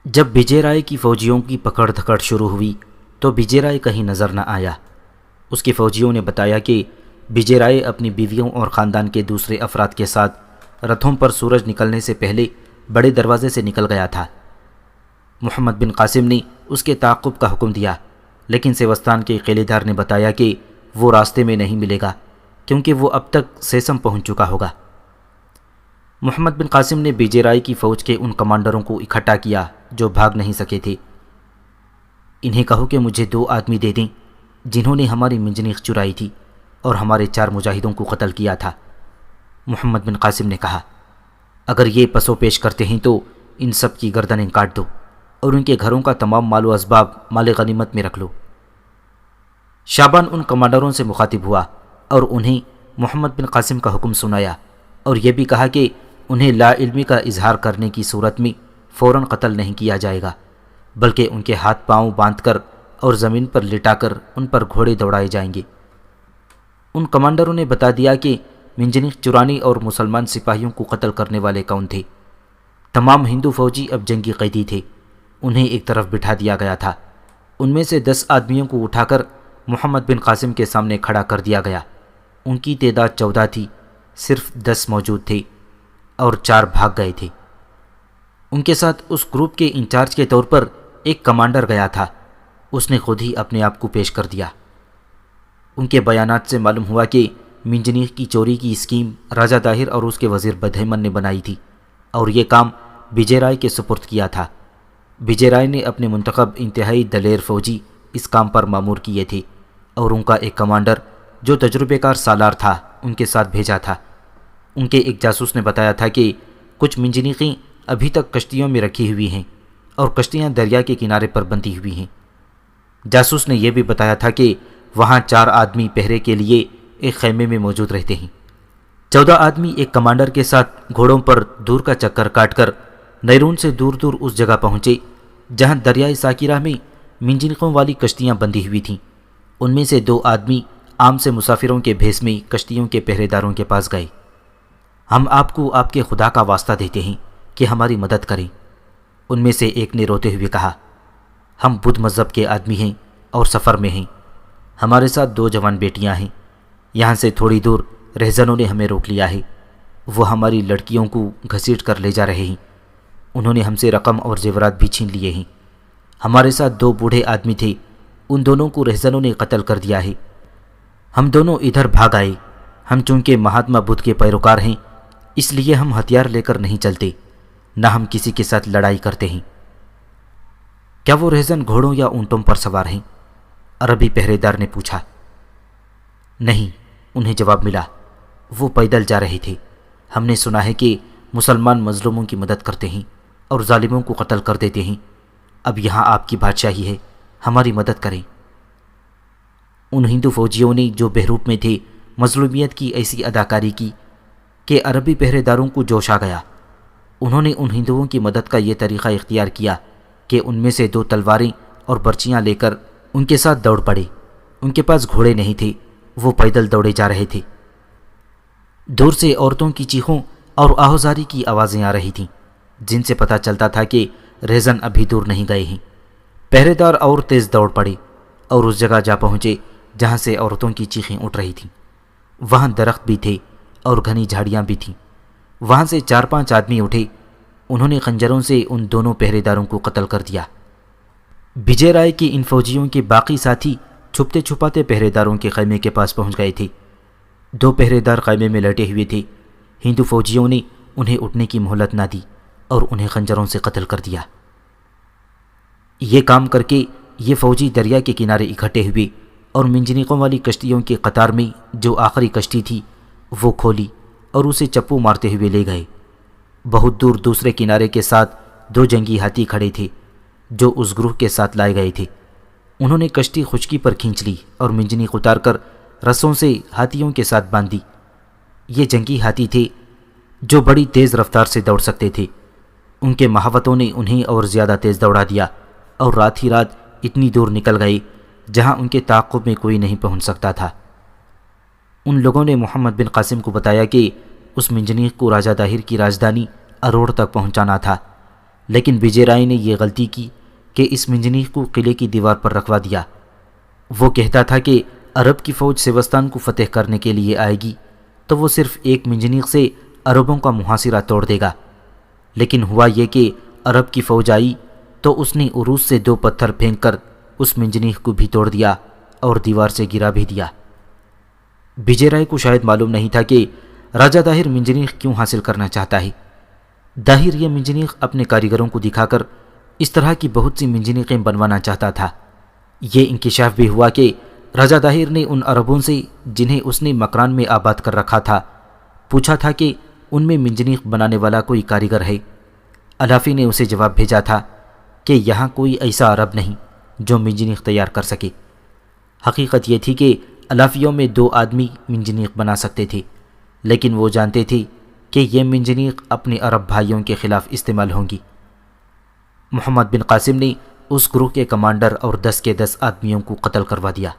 جب وجے رائے کی فوجیوں کی پکڑ دھکڑ شروع ہوئی تو وجے رائے کہیں نظر نہ آیا۔ اس کے فوجیوں نے بتایا کہ وجے رائے اپنی بیویوں اور خاندان کے دوسرے افراد کے ساتھ رتھوں پر سورج نکلنے سے پہلے بڑے دروازے سے نکل گیا تھا۔ محمد بن قاسم نے اس کے تعاقب کا حکم دیا، لیکن سیوستان کے قلعے دار نے بتایا کہ وہ راستے میں نہیں ملے گا کیونکہ وہ اب تک سیسم پہنچ چکا ہوگا۔ محمد بن قاسم نے وجے رائے کی فوج کے ان کمانڈروں کو اکٹھا کیا جو بھاگ نہیں سکے تھے۔ انہیں کہو کہ مجھے 2 آدمی دے دیں، جنہوں نے ہماری منجنیق چرائی تھی اور ہمارے 4 مجاہدوں کو قتل کیا تھا۔ محمد بن قاسم نے کہا، اگر یہ پسو پیش کرتے ہیں تو ان سب کی گردنیں کاٹ دو اور ان کے گھروں کا تمام مال و اسباب مال غنیمت میں رکھ لو۔ شعبان ان کمانڈروں سے مخاطب ہوا اور انہیں محمد بن قاسم کا حکم سنایا اور یہ بھی کہا کہ انہیں لا علمی کا اظہار کرنے کی صورت میں فوراً قتل نہیں کیا جائے گا، بلکہ ان کے ہاتھ پاؤں باندھ کر اور زمین پر لٹا کر ان پر گھوڑے دوڑائے جائیں گے۔ ان کمانڈروں نے بتا دیا کہ منجنیق چرانے اور مسلمان سپاہیوں کو قتل کرنے والے کون تھے۔ تمام ہندو فوجی اب جنگی قیدی تھے، انہیں ایک طرف بٹھا دیا گیا تھا۔ ان میں سے 10 آدمیوں کو اٹھا کر محمد بن قاسم کے سامنے کھڑا کر دیا گیا۔ ان کی تعداد 14 تھی، صرف 10 موجود تھے اور 4 بھاگ گئے تھے۔ ان کے ساتھ اس گروپ کے انچارج کے طور پر ایک کمانڈر گیا تھا، اس نے خود ہی اپنے آپ کو پیش کر دیا۔ ان کے بیانات سے معلوم ہوا کہ منجنیق کی چوری کی اسکیم راجہ طاہر اور اس کے وزیر بدہمن نے بنائی تھی اور یہ کام وجے رائے کے سپرد کیا تھا۔ وجے رائے نے اپنے منتخب انتہائی دلیر فوجی اس کام پر مامور کیے تھے اور ان کا ایک کمانڈر جو تجربے کار سالار تھا ان کے ساتھ بھیجا تھا۔ ان کے ایک جاسوس نے بتایا تھا کہ کچھ منجنیقیں ابھی تک کشتیوں میں رکھی ہوئی ہیں اور کشتیاں دریا کے کنارے پر بندھی ہوئی ہیں۔ جاسوس نے یہ بھی بتایا تھا کہ وہاں 4 آدمی پہرے کے لیے ایک خیمے میں موجود رہتے ہیں۔ 14 آدمی ایک کمانڈر کے ساتھ گھوڑوں پر دور کا چکر کاٹ کر نیرون سے دور دور اس جگہ پہنچے جہاں دریائے ساکرہ میں منجنیقوں والی کشتیاں بندھی ہوئی تھیں۔ ان میں سے 2 آدمی عام سے مسافروں کے بھیس میں کشتیوں کے پہرے داروں کے پاس گئے۔ ہم آپ کو آپ کے خدا کا واسطہ دیتے ہیں کہ ہماری مدد کریں، ان میں سے ایک نے روتے ہوئے کہا، ہم بدھ مذہب کے آدمی ہیں اور سفر میں ہیں، ہمارے ساتھ 2 جوان بیٹیاں ہیں، یہاں سے تھوڑی دور رہزنوں نے ہمیں روک لیا ہے، وہ ہماری لڑکیوں کو گھسیٹ کر لے جا رہے ہیں، انہوں نے ہم سے رقم اور زیورات بھی چھین لیے ہیں، ہمارے ساتھ 2 بوڑھے آدمی تھے، ان دونوں کو رہزنوں نے قتل کر دیا ہے، ہم دونوں ادھر بھاگ آئے، ہم چونکہ مہاتما بدھ کے پیروکار ہیں اس لیے ہم ہتھیار لے کر نہیں چلتے، نہ ہم کسی کے ساتھ لڑائی کرتے ہیں۔ کیا وہ رہزن گھوڑوں یا اونٹوں پر سوار ہیں؟ عربی پہرے دار نے پوچھا۔ نہیں، انہیں جواب ملا، وہ پیدل جا رہے تھے، ہم نے سنا ہے کہ مسلمان مظلوموں کی مدد کرتے ہیں اور ظالموں کو قتل کر دیتے ہیں، اب یہاں آپ کی بادشاہی ہے، ہماری مدد کریں۔ ان ہندو فوجیوں نے جو بہروپ میں تھے مظلومیت کی ایسی اداکاری کی کہ عربی پہرے داروں کو جوش آ گیا۔ انہوں نے ان ہندوؤں کی مدد کا یہ طریقہ اختیار کیا کہ ان میں سے 2 تلواریں اور برچیاں لے کر ان کے ساتھ دوڑ پڑے۔ ان کے پاس گھوڑے نہیں تھے، وہ پیدل دوڑے جا رہے تھے۔ دور سے عورتوں کی چیخوں اور آہوزاری کی آوازیں آ رہی تھیں جن سے پتہ چلتا تھا کہ رہزن ابھی دور نہیں گئے ہیں۔ پہرے دار اور تیز دوڑ پڑے اور اس جگہ جا پہنچے جہاں سے عورتوں کی چیخیں اٹھ رہی تھیں۔ وہاں درخت بھی تھے اور گھنی جھاڑیاں بھی تھیں۔ وہاں سے 4-5 آدمی اٹھے، انہوں نے خنجروں سے ان دونوں پہرے داروں کو قتل کر دیا۔ وجے رائے کے ان فوجیوں کے باقی ساتھی چھپتے چھپاتے پہرے داروں کے خیمے کے پاس پہنچ گئے تھے۔ 2 پہرے دار خیمے میں لیٹے ہوئے تھے۔ ہندو فوجیوں نے انہیں اٹھنے کی مہلت نہ دی اور انہیں خنجروں سے قتل کر دیا۔ یہ کام کر کے یہ فوجی دریا کے کنارے اکٹھے ہوئے اور منجنیقوں والی کشتیوں کی قطار میں جو آخری کشتی تھی وہ کھولی اور اسے چپو مارتے ہوئے لے گئے۔ بہت دور دوسرے کنارے کے ساتھ 2 جنگی ہاتھی کھڑے تھے جو اس گروہ کے ساتھ لائے گئے تھے۔ انہوں نے کشتی خشکی پر کھینچ لی اور منجنیق اتار کر رسوں سے ہاتھیوں کے ساتھ باندھ دی۔ یہ جنگی ہاتھی تھے جو بڑی تیز رفتار سے دوڑ سکتے تھے۔ ان کے مہاوتوں نے انہیں اور زیادہ تیز دوڑا دیا اور رات ہی رات اتنی دور نکل گئے جہاں ان کے تعاقب میں کوئی نہیں پہنچ سکتا تھا۔ ان لوگوں نے محمد بن قاسم کو بتایا کہ اس منجنیق کو راجہ طاہر کی راجدھانی اروڑ تک پہنچانا تھا، لیکن وجے رائے نے یہ غلطی کی کہ اس منجنیق کو قلعے کی دیوار پر رکھوا دیا۔ وہ کہتا تھا کہ عرب کی فوج سیوستان کو فتح کرنے کے لیے آئے گی تو وہ صرف ایک منجنیق سے عربوں کا محاصرہ توڑ دے گا، لیکن ہوا یہ کہ عرب کی فوج آئی تو اس نے عروج سے 2 پتھر پھینک کر اس منجنیق کو بھی توڑ دیا اور دیوار سے گرا بھی دیا۔ وجے رائے کو شاید معلوم نہیں تھا کہ راجہ طاہر منجنیق کیوں حاصل کرنا چاہتا ہے۔ طاہر یہ منجنیق اپنے کاریگروں کو دکھا کر اس طرح کی بہت سی منجنیقیں بنوانا چاہتا تھا۔ یہ انکشاف بھی ہوا کہ رضا طاہر نے ان عربوں سے جنہیں اس نے مکران میں آباد کر رکھا تھا پوچھا تھا کہ ان میں منجنیق بنانے والا کوئی کاریگر ہے۔ الافی نے اسے جواب بھیجا تھا کہ یہاں کوئی ایسا عرب نہیں جو منجنیق تیار کر سکے۔ حقیقت یہ تھی کہ الافیوں میں 2 آدمی منجنیق بنا سکتے تھے، لیکن وہ جانتے تھے کہ یہ منجنیق اپنے عرب بھائیوں کے خلاف استعمال ہوں گی۔ محمد بن قاسم نے اس گروہ کے کمانڈر اور 10 کے 10 آدمیوں کو قتل کروا دیا۔